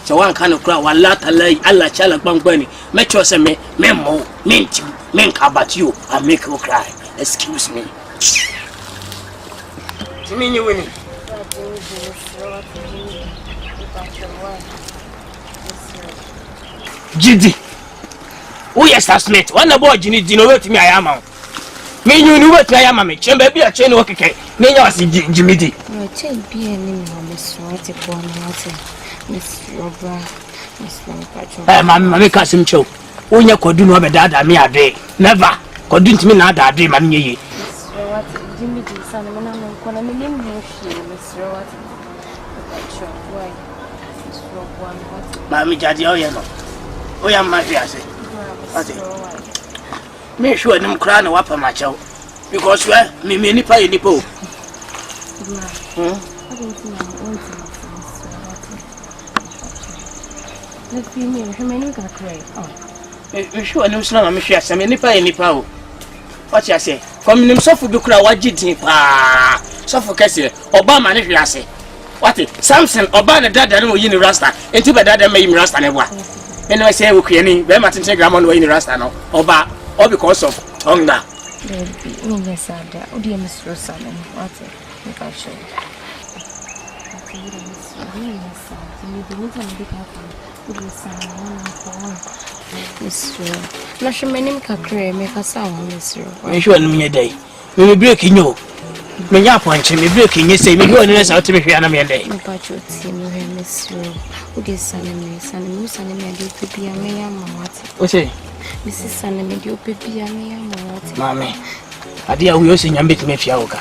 So one kind of crowd, one lot of lay, Allah Chala Bangwani. Make you say me, Memo, mint you, men about you, and make you cry. Excuse me. You mean you winning? Gidi, who is that smith? One about you need to know what me I am. Me you know what I am, me. Chamber be a chain work. Me you see Jimmy D. No chain be any Miss Rotte Bonate, Miss Robra, Miss Patrick. Eh, Mamma Cassim Chow. When you could do no better me a day. Never could do me not that day, man. Ye. Jimmy D. Son, and I'm going to name you, Miss Rotte. Why? Miss Robra. Mammy Daddy, oh, you know. Oh, yeah, my dear. Make sure them crown up a match out because well, me many pay nipo. Let me know how many got great. Oh, you sure no slam, I'm sure some any pay nipo. What you say? From them so for the crowd, what did you pa? So for Cassie, Obama, if you say what it Samson, Obama, dad, and you rasta, and two better than me rasta never. And I say, okay, any very much in Grandma way in rasta no, Oba. All because of hunger. Yes, I do. Oh, dear Miss Rosamond, what's it? Look, I'll show you. Miss Rowe. Not sure my name can create make a sound, Miss Rowe. I'm sure me a day. We will break in you. Me ya punch me breaking you say me go and out to me here and me a day. No patch would see me, Miss Rowe. Who gets son and me, son and son and me, I do to be a man. What's it? Mrs. Sanne made you baby and me. Mammy, I dear, we also yambit me fiauka.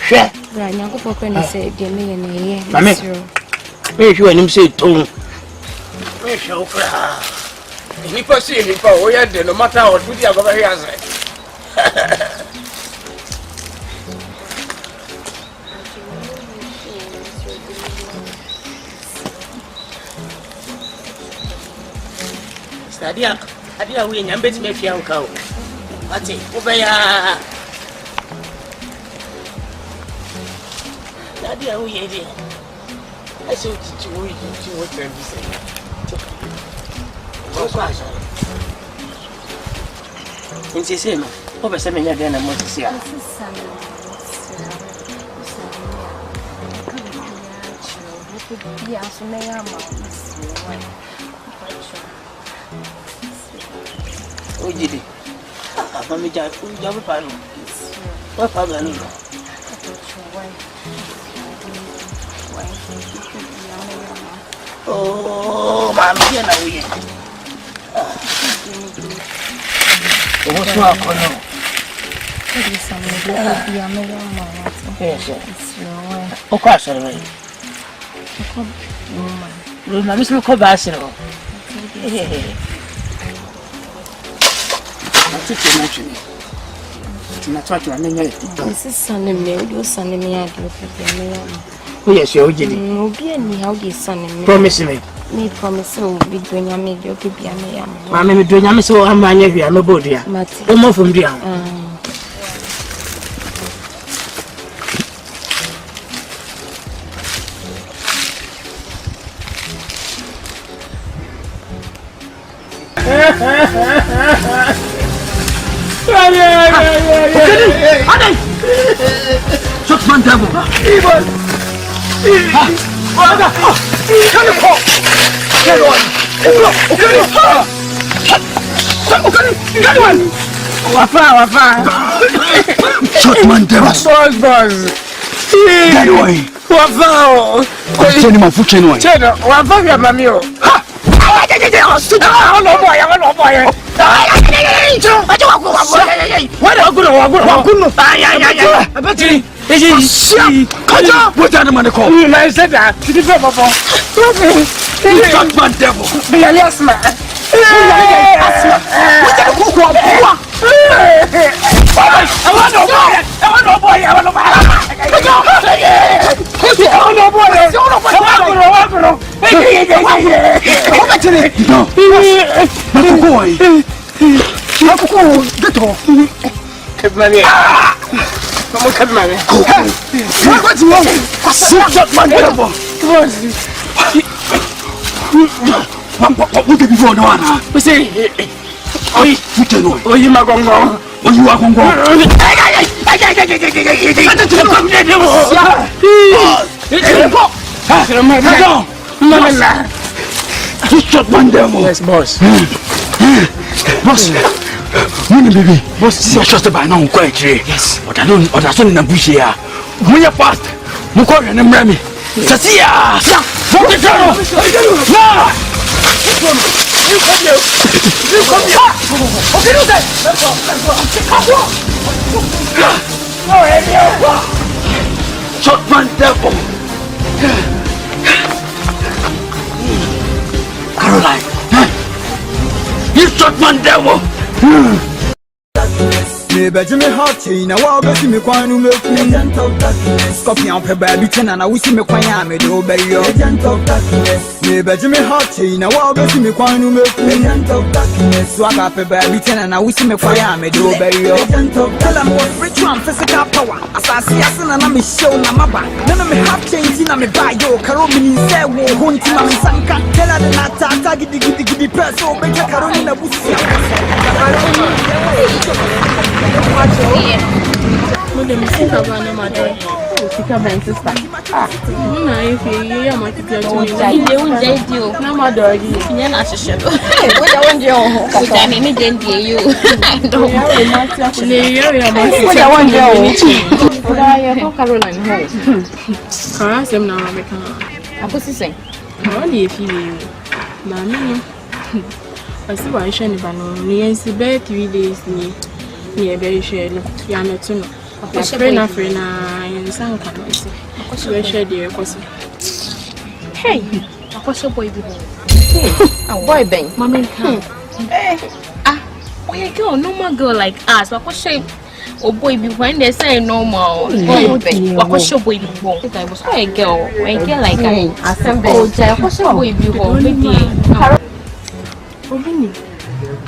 Share, Ranako Papa said, dear me and a mammy. Make you and him say, Tom. We shall cry. Nipa see nipa, we are no matter what we are going here. Adia we nyambeti me fia nka o. Ati obeya. Adia we ye dey. I say to we to what time be say. Nti say no. Obe say me nya dey na mo say a. Yeah, so me am. Ojide. Mami ja pa no. What problem no? Oh, mami je na uye. O so akono. Yes. O kwa so re. Lo na mismo ko ba siro. Yes, you did. Promise me. Me promise will be doing a major to be a man. Mamma doing a miss or a man, if you are no body. No more from the Shut man devil. Evil. Shut man devil. Get away. Yes, boss. Boss. Baby, boss, you're just by now quite. Yes. But I don't understand the bush here. When you're fast, you call your name Remy. Sasia! What the hell? No! You come here! Okay, do that! Let's go! Shot man devil! Caroline! You shot man devil! Baby, me hot chain, I walk to me quite no agent of darkness. Copy on her baby, and I wish me quite am a do by your agent of darkness. Baby, me hot chain, I walk to me quite no agent of darkness. Swag up a baby, and I wish me quite am a do by your agent of darkness. Ritual physical power, as I see us and I'm show Namaba. None of me half change in a me buy your Carolyn say, won't you, Mamma Sanka? Tell her the Nata, giddy press, or make a Carolina Bussia. Madam, think about no matter. Think about sister. No, if you are my teacher, you won't date you. No matter, you're not a shadow. What I want you, I mean, didn't you? I don't what I want you. But I have Caroline home. Caress him now, I was saying, only if you, Mammy. I see why I shouldn't have known. Yes, 3 days. Yeah, very sure. Yeah, I'm not know. I'm friend and some kind of say. We share the question. Hey, what's your boy? Hey, a boy bang. Mamma, Why a girl, normal girl like us? What was shape? Oh boy, when they say normal, what was your boy before? I was a girl, a girl like Asante. Oh, what's your boy before?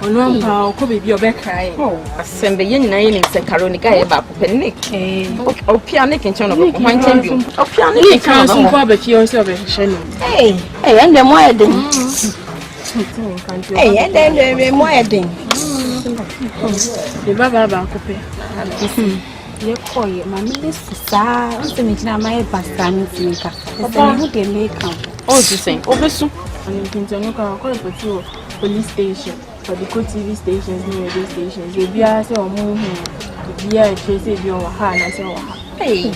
Oh, no, how could be your back crying? Oh, Asante, you know, it's a caronica about penic. Oh, pianic and channel of one champion. Oh, pianic and some barbecue yourself. Hey, and then why didn't? Hey, and then why didn't? The Baba Cope. You call it, Mammy, this is sad. To make my pastan maker. Who can make come? Oh, to say, over soon. And you can tell call for you police station for the TV stations near radio stations. You'll be asked or move here. Yeah, Tracy, your hand. I say, hey,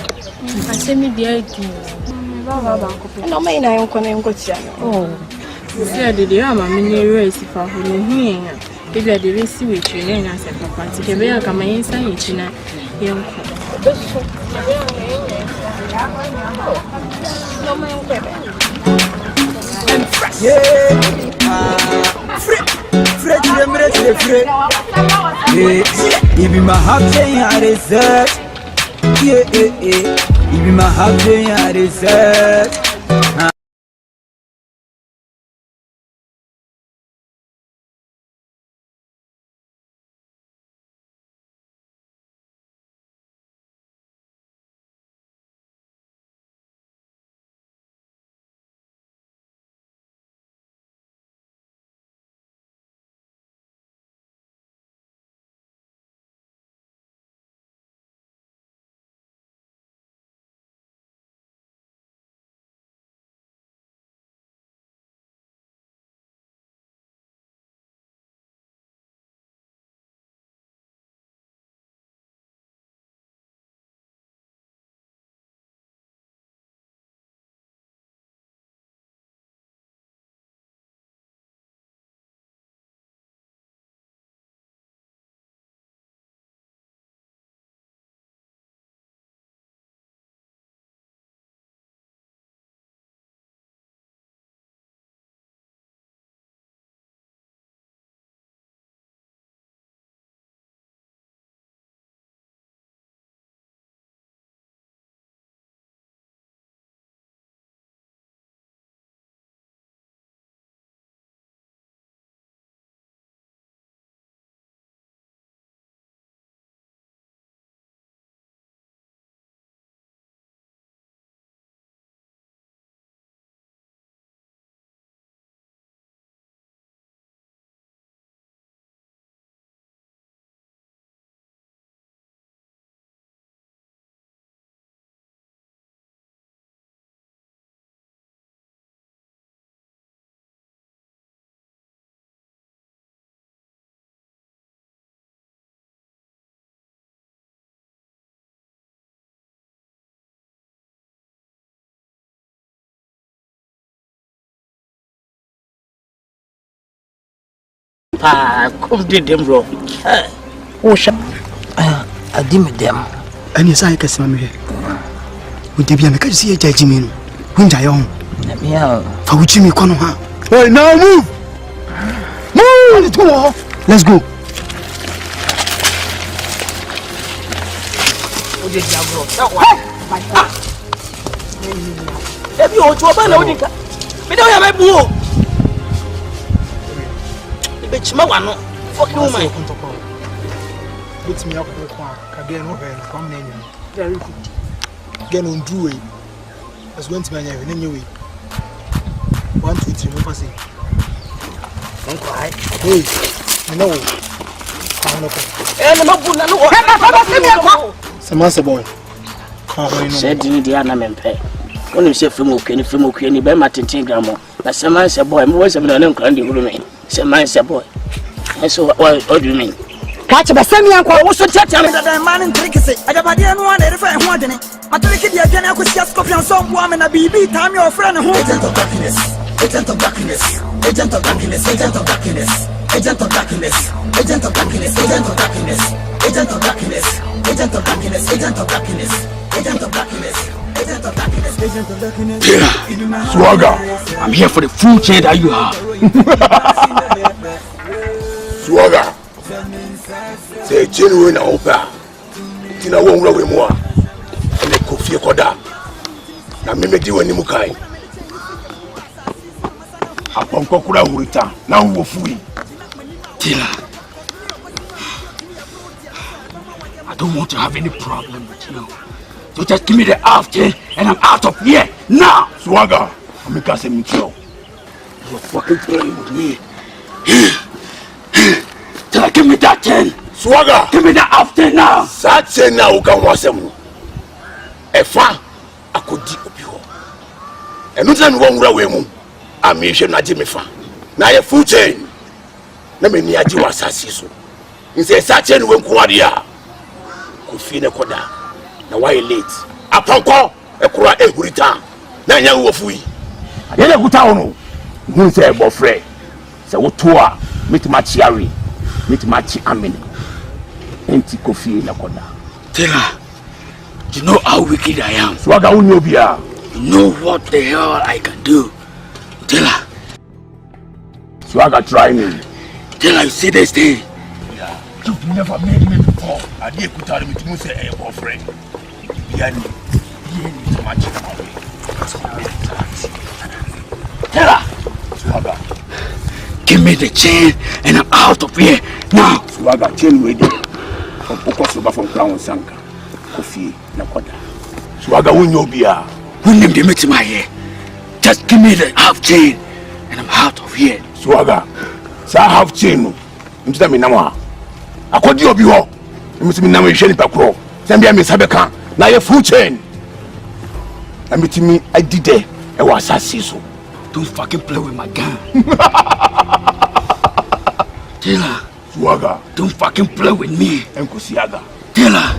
I send me the idea. Baba Cope. No, may I go to oh, said the Yama mini race for whom if I did see which you name as a papa, to be a come inside each night. Young even my heart saying I deserve. Even my heart saying I deserve. Come did them wrong. Oh, I did them. And yes, I can see me. Would there be a make see a judgment? When I own. For which you come on. Hey, now move! Move! Let's go. If you want to open the we don't have a boo. It's my one. Fucking woman. It's me up again over and come in. Very good. Again on do it. As went to my anyway. 1, 2, 3, move us in. Don't cry. Hey, no. Samasa boy. Said in the Anna pay. When you say from Okeni, by Martin Gramo, but Samasa boy, most of them can't do me. Samasa boy. And so, what do you mean? Catch a Samuel, also tell me that I'm man in Trickisy. I have a dear one if I want it. I think you can have a scorpion, some woman, a BB, time your friend who agent of darkness, agent of darkness, agent of darkness, agent of darkness, agent of darkness, agent of darkness, agent of darkness, agent of darkness, agent of darkness, agent of darkness, agent of darkness. Swagger, I'm here for the full chair that you have. Suaga. Say genuine opa. Tina won we mo a. And Kofi Koda. Na me di wani mukai. Apon kokura hurita na wo fui. Tina. I don't want to have any problem with you. So just give me the after and I'm out of here now. Swagger, I'm going to meet you. You're fucking playing with me. Tell her, give me that 10. Swagger, give me that after now. Sache na uka wasemu. Efa akodi obiho. Enu tena mi wonwura we mu. Amihwe na je mefa. Na ye full chain. Na me ni agi wasasi so. Nse sache ni wenku ade a. Kofi ne koda. Na why late? Apanko ekura ehurita. Na nya wo fui. Ade le guta ono. Hu se bofre. Se woto a metimachi ari. Metimachi amene. Enti Kofi na koda. Tell her, you know how wicked I am. Swagger unyobia. You know what the hell I can do. Tell her. Swagger try me. Tell her you see this thing. Yeah. You've never made me before. I did put out me to say a boyfriend. Tell her. Swagger. Give me the chain and I'm out of here now. Swagger chain ready. From focus over from Crown Sanka. Kofi na koda. Swagger unyobia. Who named the meeting my hair? Just give me the half chain and I'm out of here. Swagger. Sa half chain. Mtita minamwa. Akodi obi ho. Mtita minamwa yisheni pakro. Sambia mi sabeka. Na ye full chain. Amitimi I did there. E was assassin. Don't fucking play with my gun. Tell her. Swagger. Don't fucking play with me. Enkosiaga. Tell her.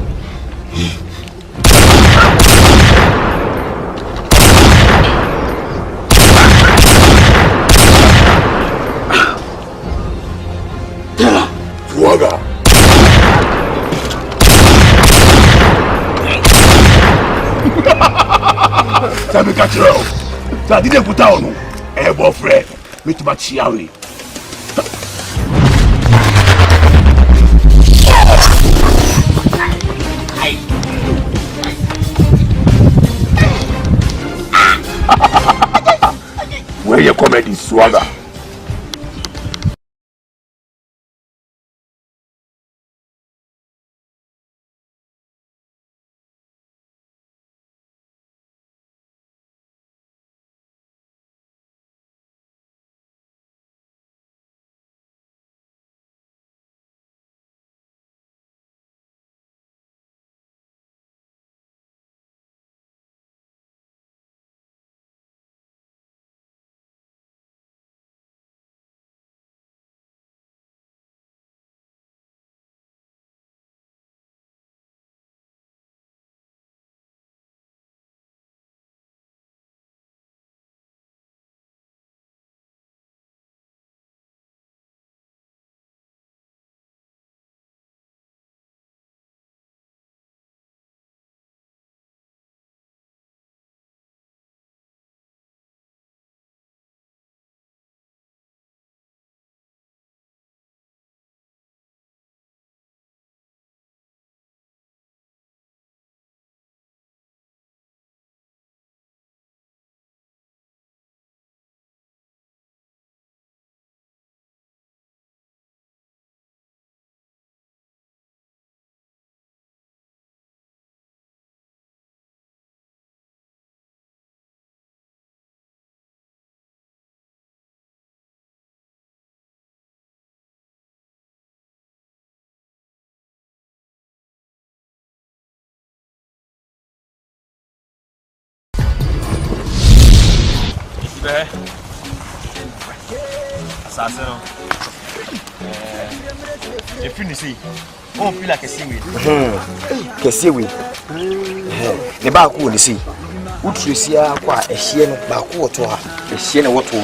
Tell her. Swagger. Sabe catro. Sa dide puta onu. E bofre. Metimachi awe. Where your comedy, Swagger? Assassin. If you see, oh, feel like a seaweed. Seaweed. The back will see. Would you see a shien back water? A shien water.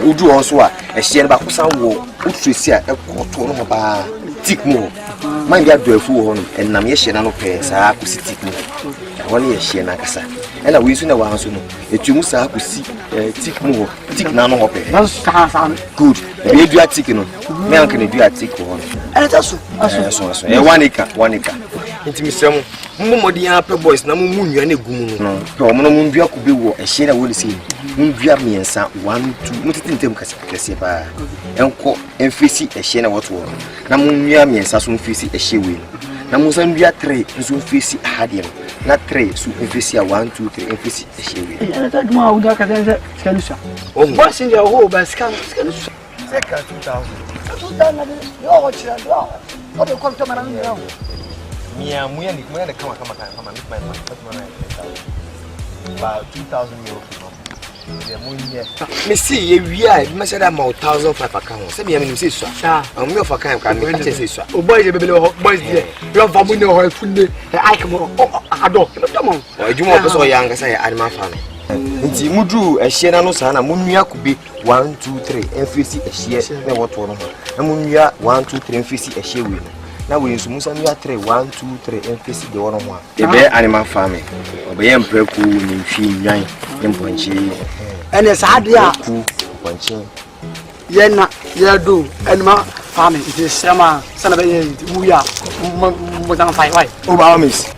Would you also a shien back some wood? Would you see a quarter of a tick more? Mind that do a fool and Namish and no pairs. I could see tick more. Only a shien, Nakasa. and I wish you know answer no. It you must have to see tick more, tick nano hope. Good. You do a tick no. Me uncle do a tick one. And that's so. 1 acre, 1 acre. Into me some Mumodi apple boys na mumu and a gum. No, Monomundua could be war, a shade I will see. Mundia me and some 1, 2, mutin them Cassipa. And call and face a shade of water. Namunia me and Sassun face a she will. Namusandia 3, and so face hadium. Not 3, so face 1, 2, 3, and face a she will. And I know how Scanusa. Oh, what's in your whole by Scanusa? Second 2000. What do you come to my Mia, we are come and make my money. About 2,000 euros. Me see, we are, you must have about 1,500 accounts. Send me a minute, sir. I'm your for camp, can I say so? Oh, boys, the baby, boys, dear. You have a window or food. I come on, I don't. Come on. I do more so young as I am my family. Mudu, a share no son, and Munia could be 1, 2, 3, and 50 a share. Never what one. And Munia 1, 2, 3, and 50 a share win. Now we use Musamia 3, 1, 2, 3, and 50 the one. The bear animal farming. Obey Emperor in Fee 9 in Ponchi. And it's hard ya. Ponchi. Yena, Yadu, animal farming. It is summer, son of a Muya, Mudan 5 white. Oh, miss.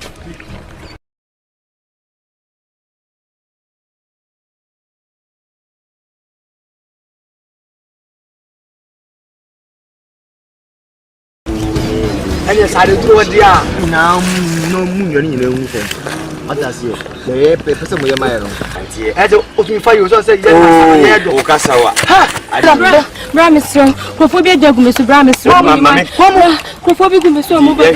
Yes, I do it, dear. Now, no moon, you know, what does you? The paper, some of your mind. As you fire, so say, oh, Casawa. Bramisson, Cophobia Douglas, Bramisson, Mamma, Cophobic, Mr. Mobile.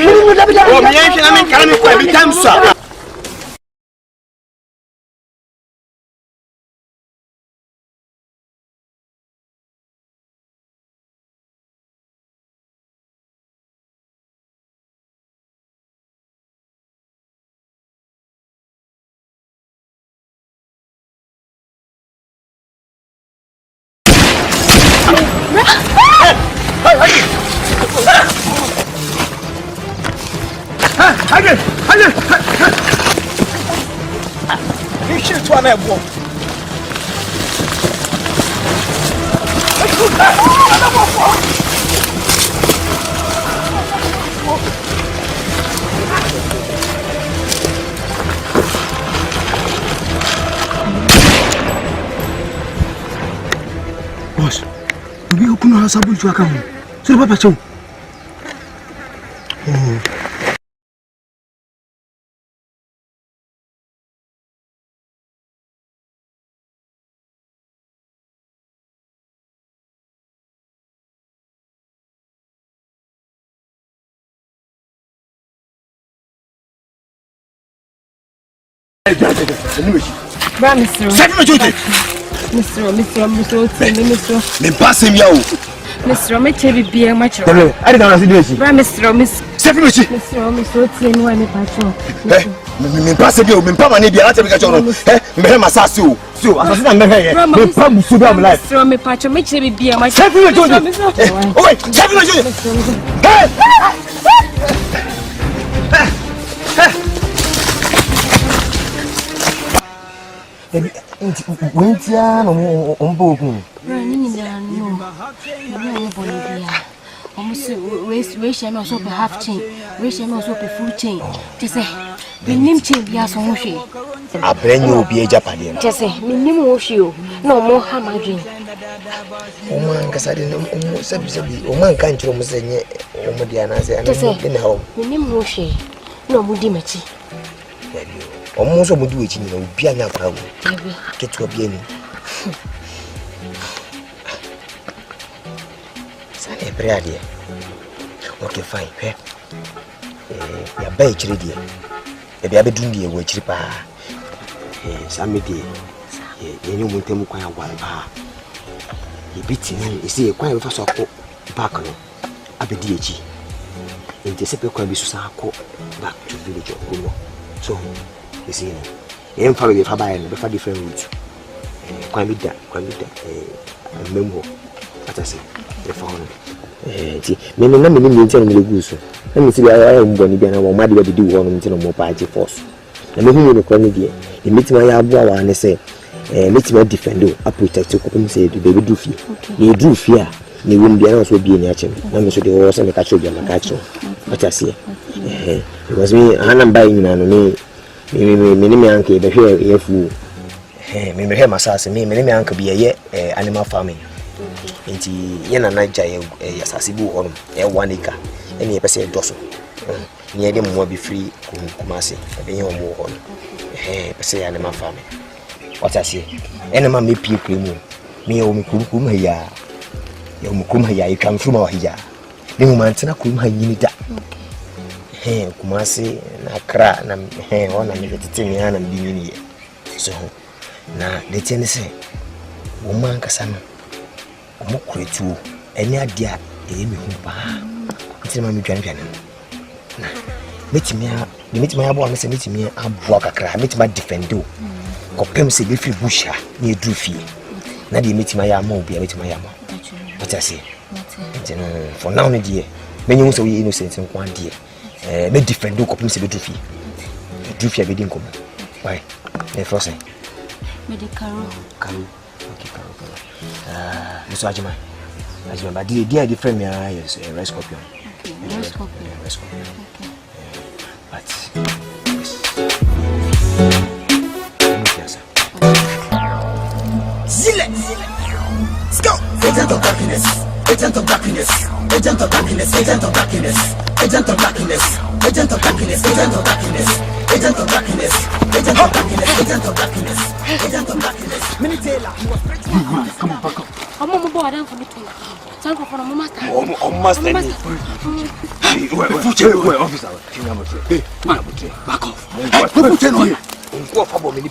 You shoot to a man. Boss, you will not have something to come. So, what about you? Me passe mi ao. Mr. Mechebi be much. I don't know this. Mr. Miss Sefimuchi. Mr. Tien one patron. Me passe bi o, me pa mani bi ala tebe ka chono. Me ma sa so. So, asase na me he. Me pa musu do am life. Mr. Me patron Mechebi be much. Sefimuchi. Oh wait, Sefimuchi. Hey! Wintia no omboku. Running no. Almost we share me also half chain. We share me also full chain. Just say, me name chain be as on she. A brand new be Japan. Just say, me name Oshio. No more hamadrin. Oh man, Casadin, oh man can't you say, oh Modiana, say, in the home. Me name Oshi. No Mudimachi. Almost a mudu which you know, piano power. Get to a piano. Sunday, Brady. Okay, fine. Your bay, dear. The baby doing the witch repair. Some day, you won't tell me quite a while. He beats him, you see, quite a fast back on a BDG. In the separate can be Susako back to village of Kumo. So, you see, I'm probably if I buy a different route. Quite with that, a memo. What I say, the phone. Me no me ni tell me go so. Let me see I am going to be na my dey do one until more party force. na me hu no kwa ne die e metima ya abo awa ne say metima defend o a protect ko pem say do baby do fi ne do fi a ne won bia na so bia ni ache na me so de wo so me ka cho bia na ka cho atase because me ana mba nyina no me anke be hwe ye fu me he masase me anke bia ye animal farming nti ye na naija ye asase bu hono e 1 acre ene ye pese doso ni ye de mo bi free kumase be ye mo hono pese animal farming atase ene ma me pie kremu me o me kurum ha ya ye mo kurum ha ya e kan fuma wa ya me mo mantena kurum ha yini da kumase na kra na ona me tete mi ana bi ni so na de tiene se wo man kasa no mo kretu eni adia e mi hu ba nti ma mi dwan na metimi abo am se metimi abo kakra metimi defendo ko pem se be fi busha ni edu fie na de metimi ya ma obi metimi ya ma what I say for now ne die menyu so we innocent nko ade me defend ko pem se be du fie be din ko why e force me de karo okay karo muso ajima ba di different me yes rice scorpion okay rice scorpion okay but Let's go. Agent of darkness, agent of darkness, agent of darkness, agent of darkness, agent of darkness, agent of darkness, agent of darkness, agent of darkness, agent of darkness, agent of darkness, agent of darkness. Minitela. Come on, back up. I'm on board for me too. Thank you for my master. Oh, master. Hey, wait, officer. Hey, man, back off. Hey, put it on here. Go for me.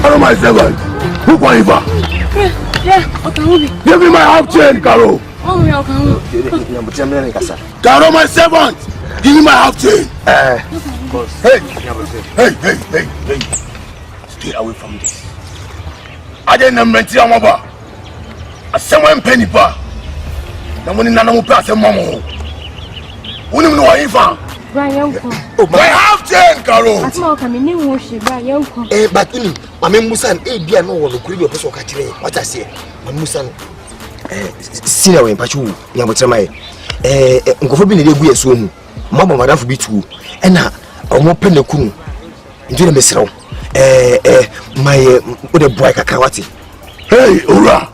Hello, my servant. Who can you buy? Yeah, okay. Give me my half chain, Caro. Oh, yeah, okay. Caro, my servant. Give me my half chain. Hey. Stay away from this. I didn't mention your mother. A someone penny bar. The money none will pass a mama. Who know what you found? Brian, my half chain, Caro. I smell coming in worship, Brian. But I mean, Musan, dear, no one will create your person catching what I say. My Musan, Sina in Pachu, Yamutamai, Ngofobin, they will soon. Mamma, Madame, for be true. And now, I'm open the coon. Into the Messero. My other boy, Kakawati. Hey, Ura.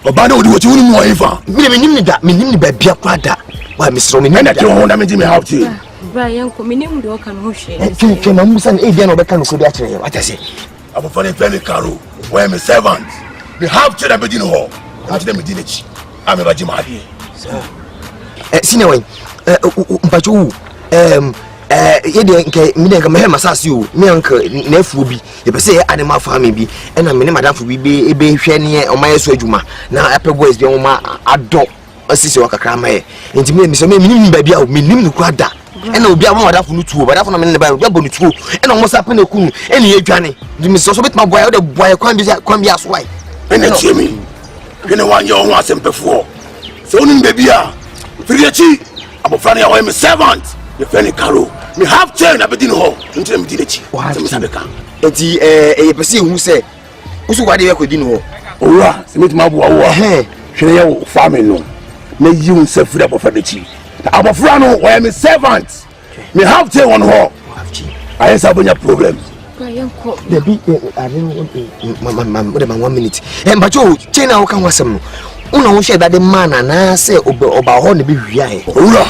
Obado, what you know, Eva. Meaning that, meaning by Bia Prada. Why, Miss Roman, and that you want to me help you. Brian, coming do can wash it. Can I miss an Indian or Beckham could actually what I say? I'm a funny penny, Caro. Where my servant? We have to the beginning hall. After them, village. I'm a Rajimadi. Sinaway, but you, me masas you, me uncle, nephew be, if I say animal farming be, and I'm in Madame for be a baby or my sojuma. Now, Apple boys, the Oma, adopt. Assist your crame, and to me, so meaning baby, I mean, you quite that. And I'll be a mother for two, but after I'm in the Bible, going to and almost happened to Kun, any Johnny. You miss also with my boy, the boy, can't be as white. And then Jimmy, Hene one year one sempefuo. So unim baby a. Firiachi. Abofra na me servant. The friend Carol. Me have chain abedin ho. Nti me di dechi. Sem sabeka. Enti e pese hu se. Usu wade we kodin ho. Owura, se metima bo awo. Hwene ye wo family no. Na yi un se firi abofra dechi. Abofra no we me servant. Me have chain one ho. I ain't have any problem. The big I don't 1 minute. But you chain how can wasem. Una share that the man na say oba ho ne be hwia he. Owura.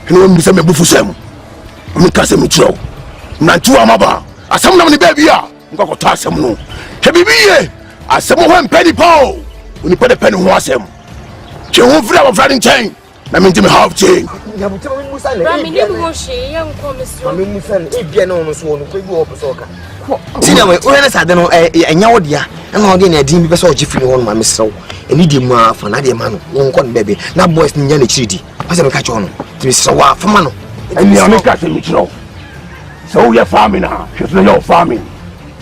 Hene we se me bufu sem. Me ka se me tro. Na ntu amaba. Asem na me baby a. Nka ko ta asem no. Ke bibiye. Asem ho mpedi pa o. Oni pede pen ho asem. Che ho fira ba fira nchen. Na me ntimi half chain. Ya butem me musa le. Rami ni mo hwe ye nko mesro. Mami musa le e bia na no so no kwegu o pese oka. Tina we o yana sade no enya wodia. Na odi na din bi pese o gifiri ho no ma mesro. Eni di mu afa na de ma no. Nko no bebe. Na boys nya na chiridi. Ase me ka cho no. Ti so wa fa ma no. Eni o me ka se mi chiro. So your family now. She's not your family.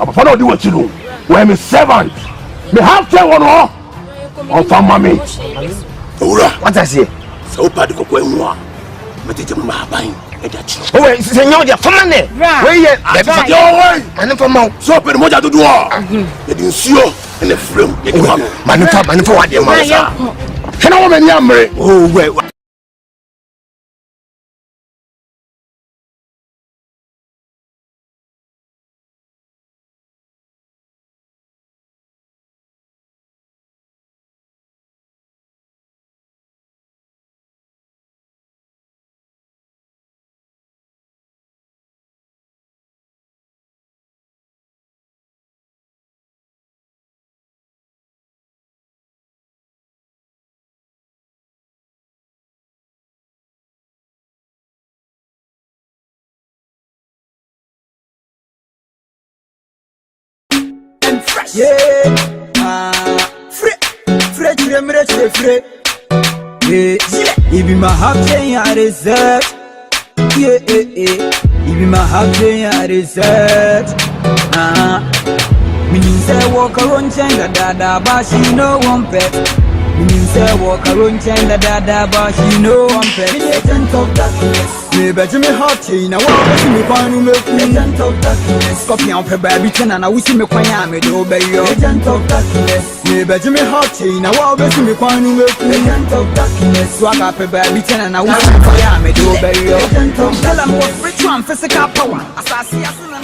I'm follow the what you do. When me servant. Me have chain one ho. On fa mami. Owura, what I say? So padi ko enwa. Metete mu aban e da chi. Oh we se nyo dia fama ne. We ye da bi se o we. Ane fama. So pe moja dodo a. E di nsuo e na frem. E di manifa wa dia ma sa. Kana wo mani amre. Oh we. Yeah, free. Yeah, it be my half chain I reserve. Yeah, it be my half chain I reserve. Me say walk around chain da but she no one pet. Me say walk around chain da but she no one pet. Me agent of darkness. Me bet me half chain I want to me find me agent of darkness. Copy on baby chain and I wish me kwanya me do be yo agent of darkness. Me bet me half chain I want to me find me agent of darkness. Swag up baby chain and I wish me kwanya me do be yo agent of darkness. Tell 'em what spiritual and physical power. Asasi asuna.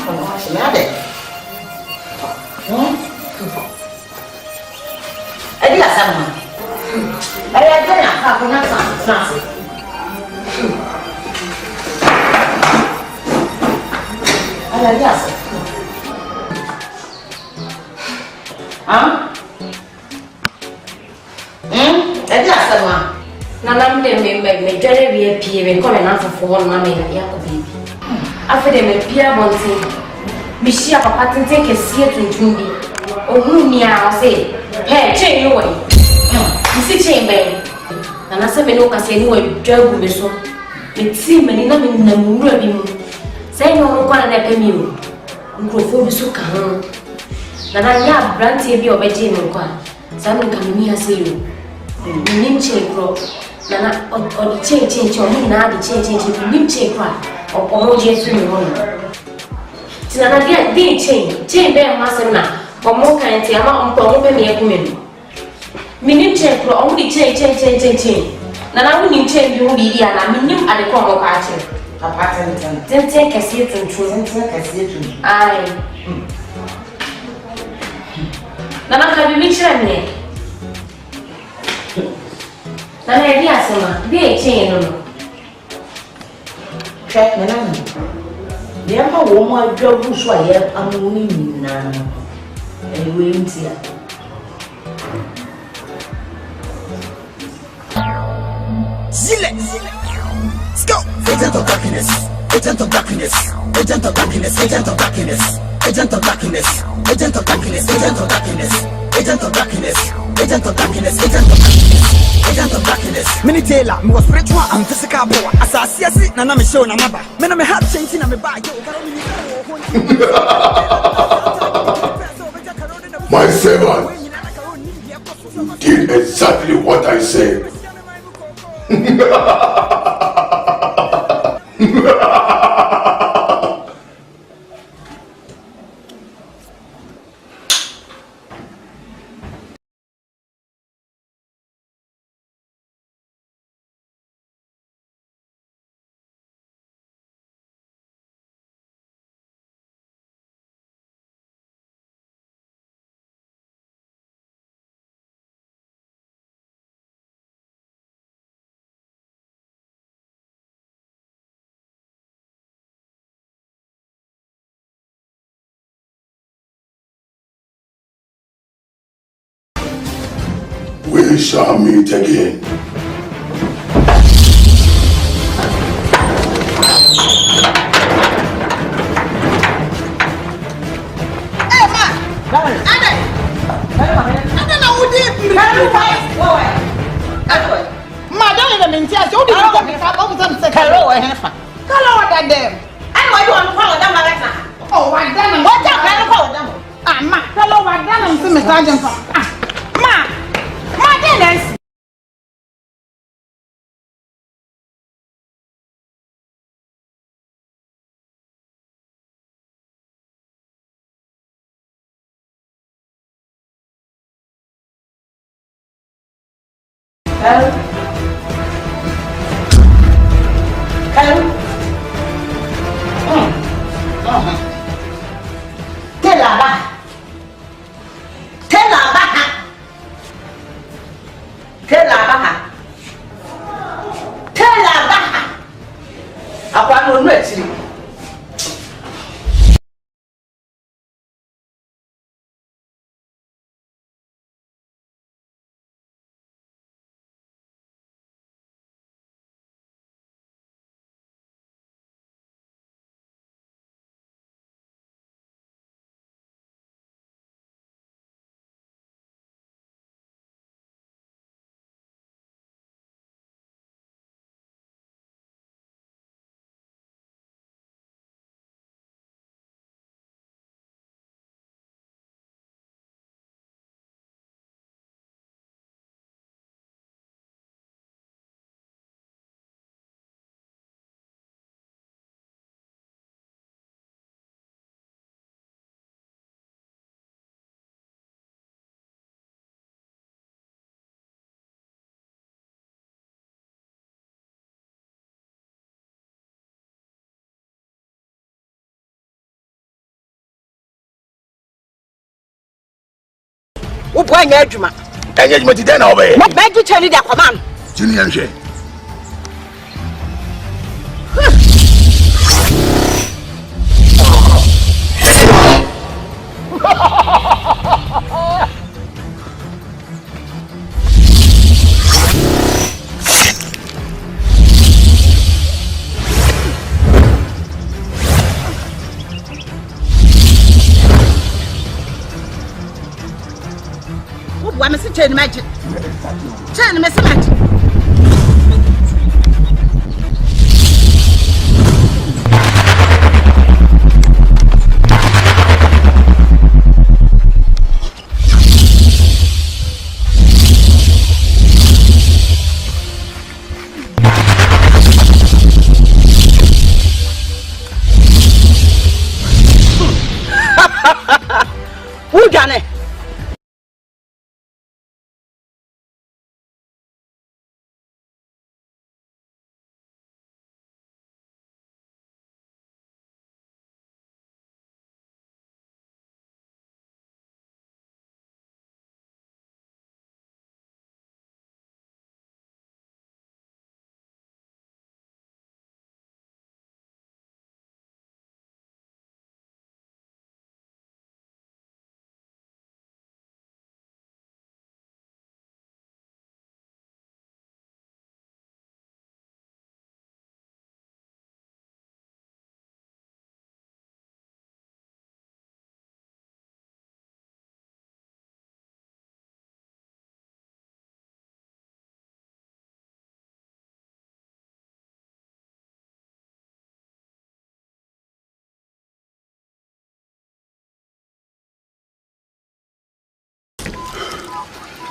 Adi asama. Adi adena ka kuna sanse. Adi asa. Adi asama. Nana me jere bi pie me ko na fofo ho na me ya ko bibi. Afede me pia bonti. Me shia papa tenten kesie tuntum bi. Ohun ni a o se hey, chain you way. You see chain bay. And I said, no, because you were drug with so. It seemed many not in the moon. Say no one and let me. Microphone so calm. Then I have brandy be of a chain of one. Some can me as you. Nim chain crop. Nana or the change or me now the change nim chain crop or almost swimming on. Tinana didn't chain bear master now. Or more kind of amount of me a woman. Minim check for only change. Nana wouldn't change you be and I mean you at the corner party. A pattern. Then take a seat and choosing take a seat. Aye. Nana can be rich and me. Nana, dear summer, be a chain. Check Nana. The upper woman drove who's why I'm winning now. Anyway, here. Let's go. Agent of darkness. Agent of darkness. Agent of darkness. Agent of darkness. Agent of darkness. Agent of darkness. Agent of darkness. Agent of darkness. Agent of darkness. Agent of darkness. Agent of darkness. Many Taylor, more spiritual and physical power. As I see it, Nana me show na maba. Me na me have changing na me buy yo. My servant. did exactly what I said. We shall meet again. Hey, ma! Ade! Ade na wudi! Ma, don't let them in tears. You didn't come here. I'm going to say hello. Hello, what them? And what you want to follow them right now? Oh, what them? What you want to follow them? Ah, ma, hello, what them? I'm saying, Mr. Agent. Ma, Dennis. Hello. What boy Nedjuma? Engagement then away. What beg you tell you that command? Junior J. I'm a city magic. Turn me some magic. Who done it?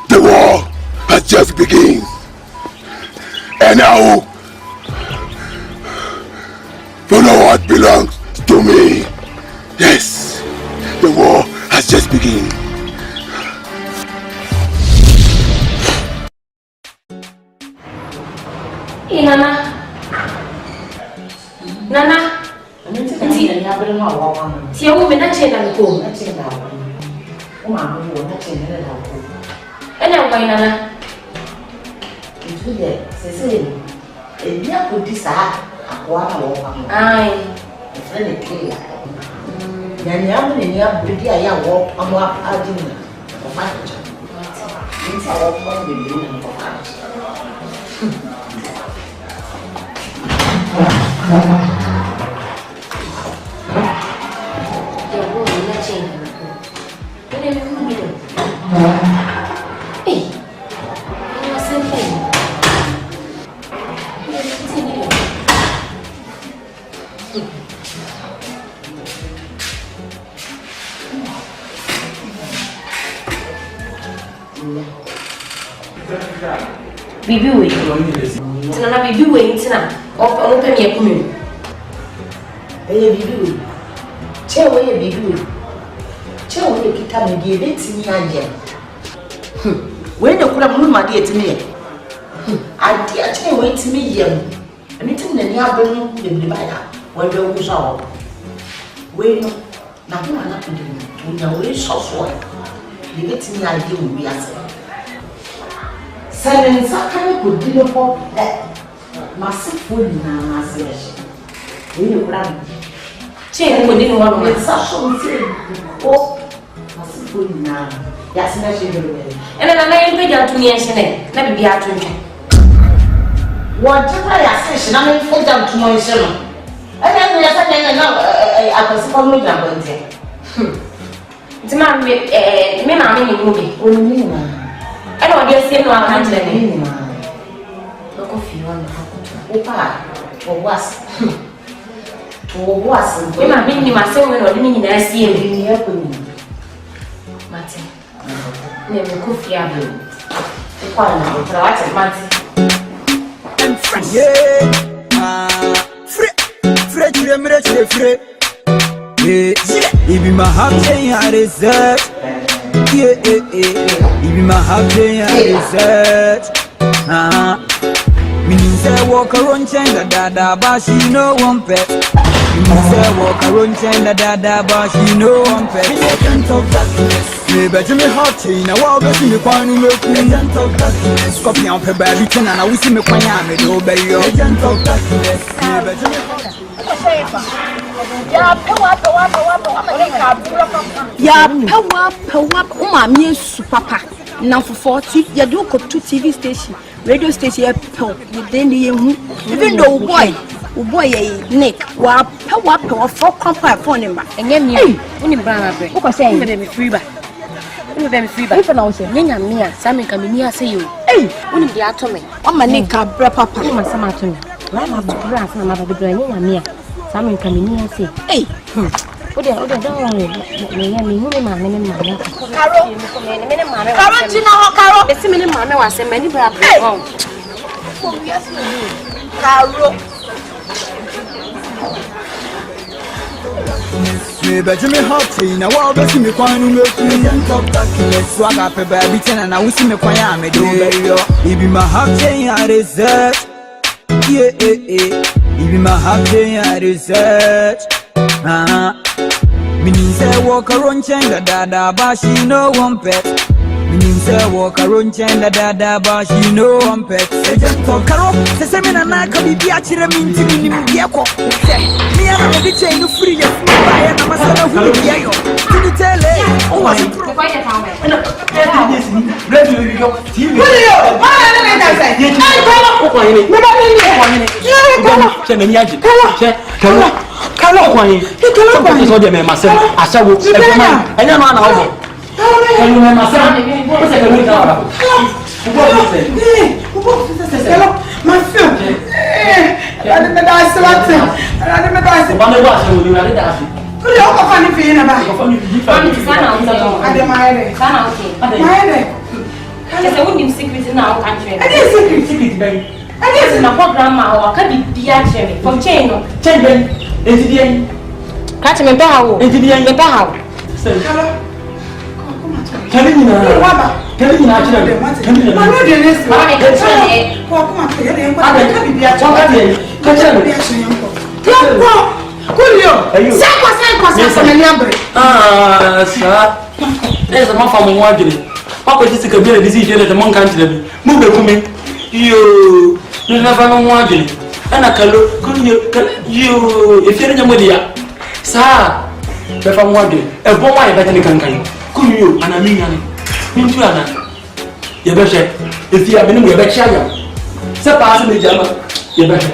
The war just begin. And now, you know what belongs to me. Yes, the war has just begun. Hey, Nana. Nana. See a woman that chain and go. And I'm going, Nana. Into the Cecily. And you put this out. Aye. It's really clear. Then you have been in your pretty I walk on what I didn't. It's our point with you and for us. Bibi we. Tina bibi we tina. Onu pe mi ekunu. Eye bibi we. Che we bibi we. Che we kita me die betimi anje. We ne kura mu ma die timi. Ade a che we timi yem. Ani tin na ni abenu de bi ba ya. We be wu so. We no na ho na ko de. Unya we so so. Ye betimi anje wo bi ase. Seven second could be the pop massive food in our massive. We know what chain within 1 minute. Oh, massive food in our yes, and then I made out to me and say, let me be out to me. Whatever I say, I may fall down to my son. And then we are saying, I was following your body. It's a man with a movie. Only I don't just say no, I'm not telling you. Look of you on the Opa or was. Or was. When I mean myself, or meaning I see him in the opening. Martin, never could fear me. The corner of the water, Martin. I'm fresh. Free. If you my heart, I reserve. Even my happy research. Meaning say walk around chain the dada, but she no one pet. Meaning say walk around chain the dada, but she no one pet. Agent of darkness. Maybe Jimmy hot chain. I walk to me point in the agent of darkness. Copy on her baby chain and I will see me point out me do baby. Agent of darkness. Maybe Jimmy hot. Ya power umami supapa na for 40 ya do ko to TV station radio station ya power within the even though boy Nick wa power for compare phone number enye mi uni brana bre ko say me free ba if na o say nyanya mi a sami ka mi ni ase yo uni bi ato me o ma Nick ka bre papa ma sama ato me wa ma bra na ma ba bre nyanya mi a sami ka mi ni ase Oda don't worry. Me hu me ma me ma. Karo. Karo tina ho Karo. Esi me ma me wa se mani bra bra. Karo. Me be Jimmy hot na wa be si me kwan no me so aga pe baby ten na wo si me kwan ya me do be yo. Ibi my heart I research. Ibi my heart I research. Meaning say walk around chain the dada, but she no one pet. Meaning say walk around chain the dada, but she no one pet. Agent of Caro, the seminar na can be actually mean to me in Biako. Me and the chain you free your fire and I'm a son of who you are. Can you tell it? Oh, I see. Bless you, you go. TV. Kalo kwani so de me masem asawo efema enya no na obo enu me masem o se ke mi ka Kalo masem ani me da swate ani me da se ba me wa se wo ni ani da se ko yo ko fani fi na ba ko fani fi sana o ade maere sana o ke maere Because I wouldn't secret in our country. I didn't secret, baby. I didn't know what grandma or can be cherry from chain. Chain, into the end. Catch me bow. Into the end, bow. Can you there's a man from Waggy. Papa just a bit of disease at the monk country. Move the woman. You never know Waggy. And I can look you if you're in your media. Sir, if I'm wondering, a boy better than can could you and I mean, you better if you have been with a child. Suppose the German, you better.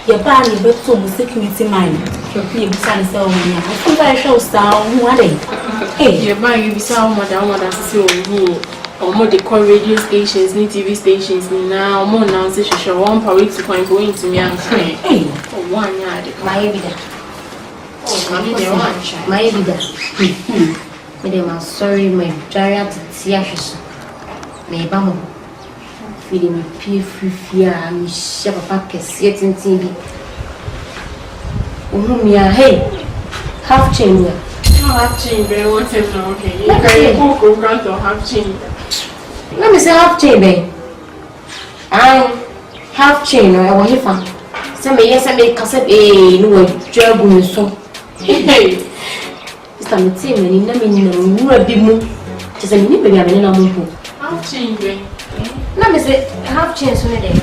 Your body better to security mind. You besides so many. I think I show sound one day. Hey, your body be sound madam so or more the call radio stations, new TV stations now, more now say she show one parade to find going to me and say, hey, for 1 yard. My evidence. Oh, my evidence. Madam, I'm sorry, my giant theatres. May bamo. Feeling me fear, I'm sure papa yet in TV. Hey, half chain. Half chain, very one says no, okay. You grant or half chain. Let me say half chain, babe. I half chain, or I want you found. Some yes, I make cassette a no job so. Hey, it's a team and in the middle of the moon. Just a minute, baby, I'm in a moon. Half chain, babe. Let me say half chain so day.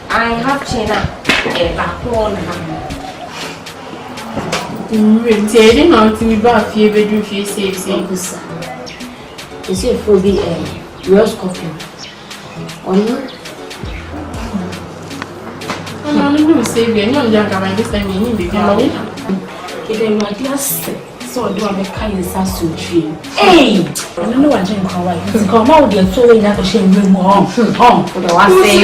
I have chain up a back one. Telling out to me about fear bedroom fear safe. You see, it will be a real scorpion. Or not? I'm not saying you're not young. I guess I mean, because my dear, so do I make kind of sausage tree? Hey, I don't know what I'm calling. It's come out there so we never shame you more. Home for the one say,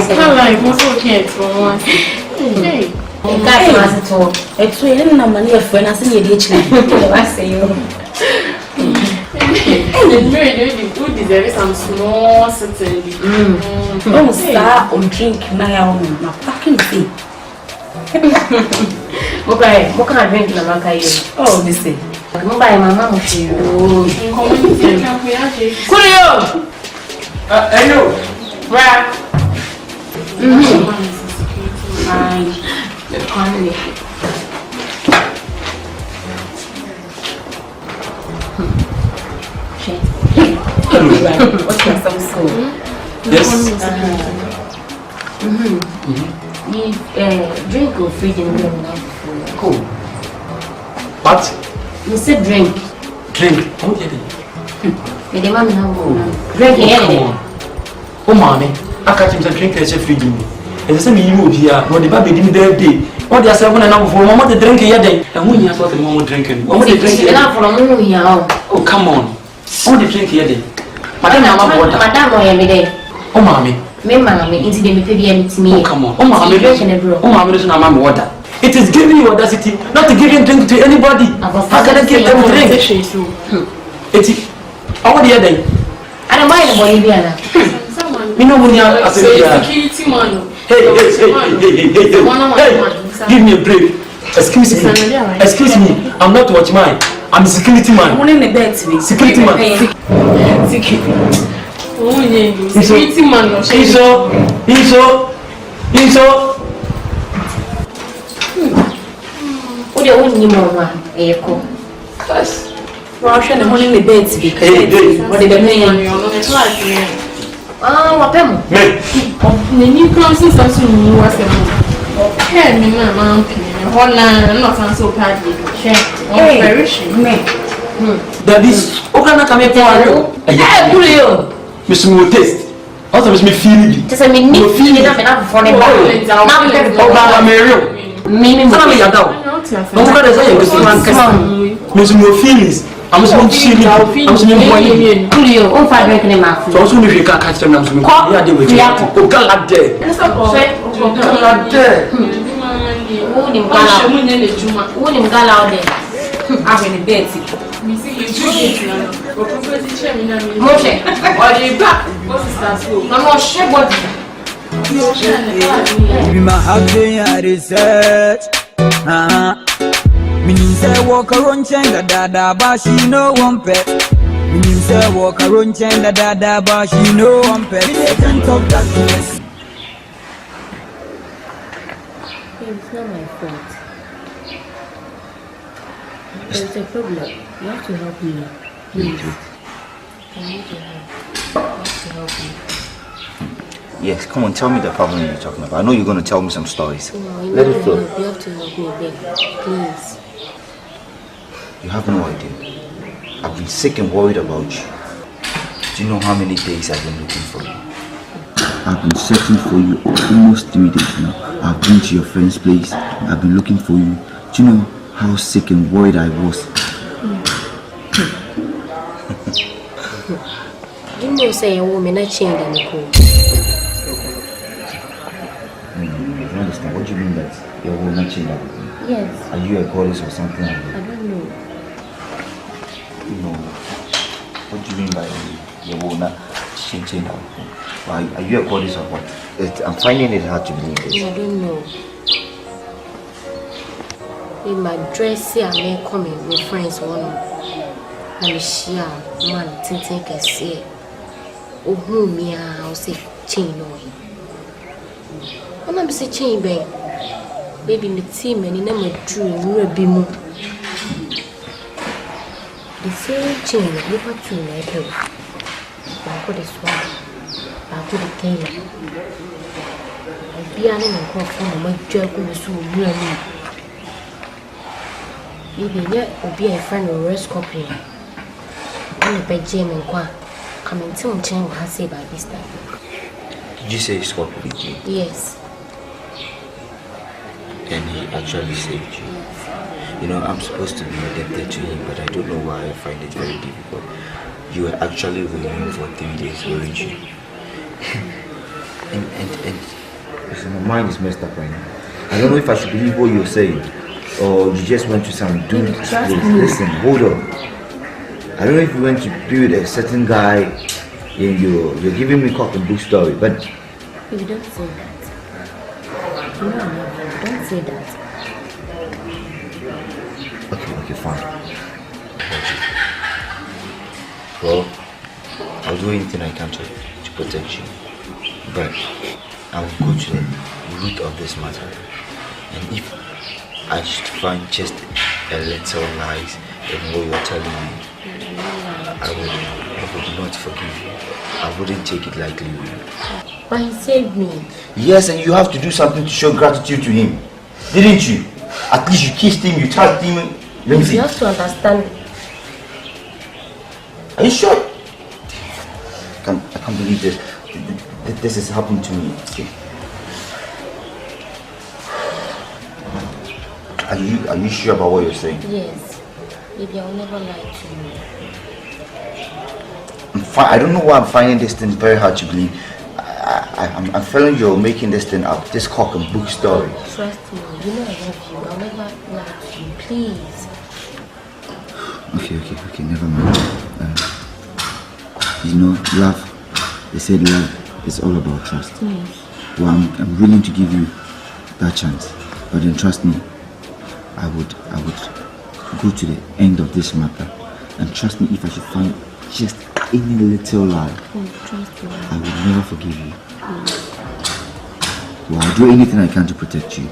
can't like most okay for once. Hey. It's really no money of when I see you ditch. I say you. Good deserve some small certainty. Don't start on drink now. My fucking thing. Okay, what can I drink in the market? Oh, this thing. I'm by my mom. Coolio! Hello. Right. The economy. What's your some yes. Drink or free drink. Cool. What? You said drink. Drink. Oh, yeah. The man now. Drink here. Oh, mommy. I catch him some drink as a free drink. And the same you here, no, the baby didn't there day. What they are saying, and for a moment, the drink here, and when you have what the moment drinking. What the drink here? Oh, come on. What the drink here, Madam, I am a oh, mommy. Me, mammy, into the baby to me. Oh, come on. Oh, mommy, doesn't have water. It is giving you audacity not to give drink to anybody. How can I give them drink? It's all the other. I don't mind Boliviana. You know when you are a security man. Hey, give me a break. Excuse me. I'm not watch mine. I'm a security man. One in the bed to me. Security man. Security man. Iso. What do you want more? Echo. Yes. Russian and one in the bed to be. What did they mean? What am I? The new council something was a care me, mamma. Not so badly. That is, Okana come here. Miss Mo taste. Also, Miss me feel it. Just a minute, feeling up enough for the now. Obama Mario. Meaning, No more than saying this one. Miss more feelings. I'm so chilly. I'm so many. Julio, on fire drinking in my food. So soon if you can't catch them, I'm so many. Yeah, they will. Oh, God, I'm dead. I'm dead. Wouldn't go out there. I'm in the bed. Moshe, or the back. No more shit, what? Be my husband, I research. Meaning say walk around change dada, but she no one pet. Meaning say walk around change dada, but she no one pet. Agent of darkness. It's not my fault. There's a problem. You have to help me. Please. I need your help. You have to help me. Yes, come on, tell me the problem you're talking about. I know you're going to tell me some stories. No, Let it flow. You have to help me, babe. Please. You have no idea. I've been sick and worried about you. Do you know how many days I've been looking for you? I've been searching for you almost 3 days now. I've been to your friend's place. I've been looking for you. Do you know how sick and worried I was? You know, say a woman I change and cool. I don't understand. What do you mean that your woman changed everything? Yes. Are you a goddess or something like that? I don't know. No. What do you mean by your woman changing everything? Are you a goddess or what? I'm finding it hard to believe this. I don't know. In my dress, I may come in with friends one. I'm share man, think I say. Oh, me, I'll say chain away. And I'm say chain, babe. Baby, in the team, and in a true, you will be more. The same chain, you have to like her. I got this one. I put a tailor. I be an and from my jerk with so really. Baby, yet will be a friend of rest copy. I'm a bed Jim and Qua. Come and tell chain what I say by this time. Did you say he swapped with you? Yes. And he actually saved you. You know, I'm supposed to be indebted to him, but I don't know why I find it very difficult. You were actually with him for 3 days, weren't you? and listen, my mind is messed up right now. I don't know if I should believe what you're saying, or you just went to some dude. Listen, hold on. I don't know if you went to be with a certain guy and you're giving me cock and book story, but You don't say that. No, don't say that. Okay, fine. Well, I'll do anything I can to protect you, but I will go to the root of this matter, and if I should find just a little lies in what you're telling me, I would not forgive you. I wouldn't take it lightly with you. But he saved me. Yes, and you have to do something to show gratitude to him, didn't you? At least you kissed him, you touched him. Let me see. You have to understand. Are you sure? I can't believe this. This has happened to me. Are you sure about what you're saying? Yes. Baby, I will never lie to you. I don't know why I'm finding this thing very hard to believe. I'm feeling you're making this thing up. This cock and book story. Trust me. You know I love you. I'll never lie to you. Please. Okay, never mind. You know, love, they said love is all about trust. Yes. Well, I'm willing to give you that chance. But then trust me, I would go to the end of this matter. And trust me, if I should find just any little lie, Trust me. I would never forgive you. Well, I'll do anything I can to protect you.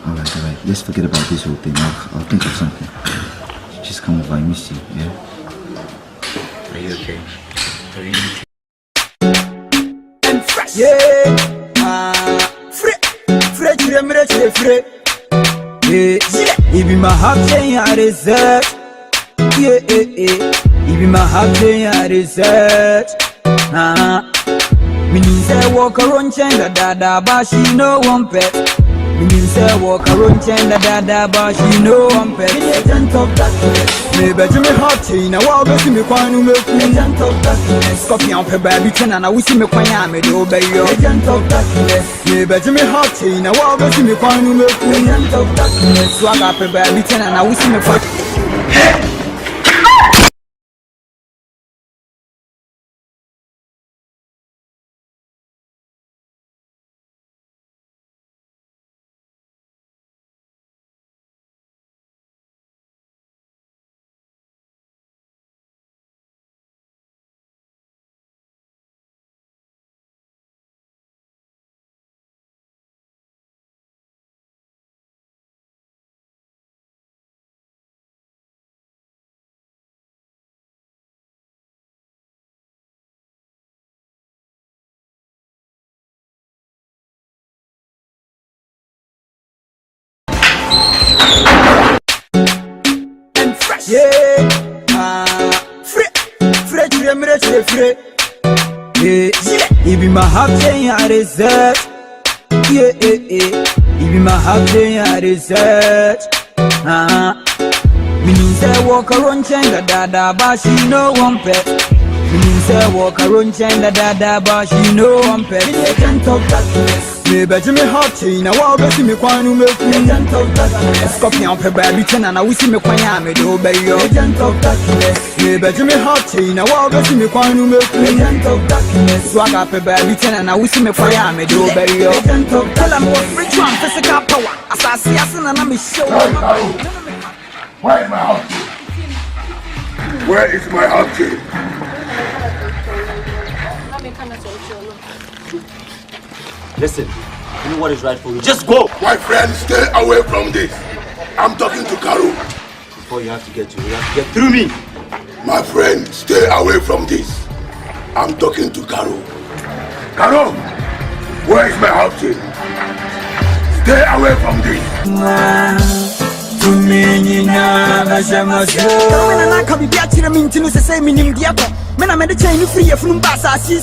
Alright, let's forget about this whole thing. I'll think of something. Just come over, I miss you, yeah? Are you okay? Are you okay? If my heart I research. If my heart I research. Meaning say walk around change dada, but she no one pet. Meaning say walk around chain da da da, but she know one pet. Agent of darkness. Maybe Jimmy hot chain, a wall bet me quite no agent of darkness. Scorpion per baby ten and I wish me quite me do obey your agent of darkness. Maybe Jimmy hot chain, a wall bet me quite no agent of darkness. Swag up a baby ten and I wish me quite. Yeah, free. Yeah, it be my half day I research. Yeah, it be my half day I research. Me mean say walk around chain da da, but she no one pet. Me mean say walk around chain da da, but she no one pet. Agent of darkness. Me bet me hot chain, a wall bet me quite no make agent of darkness. Scorpion per baby ten and I wish me quite me do obey your agent of darkness. Me bet me hot chain, a wall bet me quite no make agent of darkness. Swag up a baby ten and I wish me quite me do obey your agent of darkness. Tell them what ritual physical power. As I see us and I'm show. Where is my house key? Where is my house key? Listen, you know what is right for you. Just go! My friend, stay away from this. I'm talking to Karo. Before you have to get to you have to get through me. My friend, stay away from this. I'm talking to Karo. Karo, where is my house key? Stay away from this. To me, I can't be better. Me to say, me name the other. Men, I made a chain free from Bassa.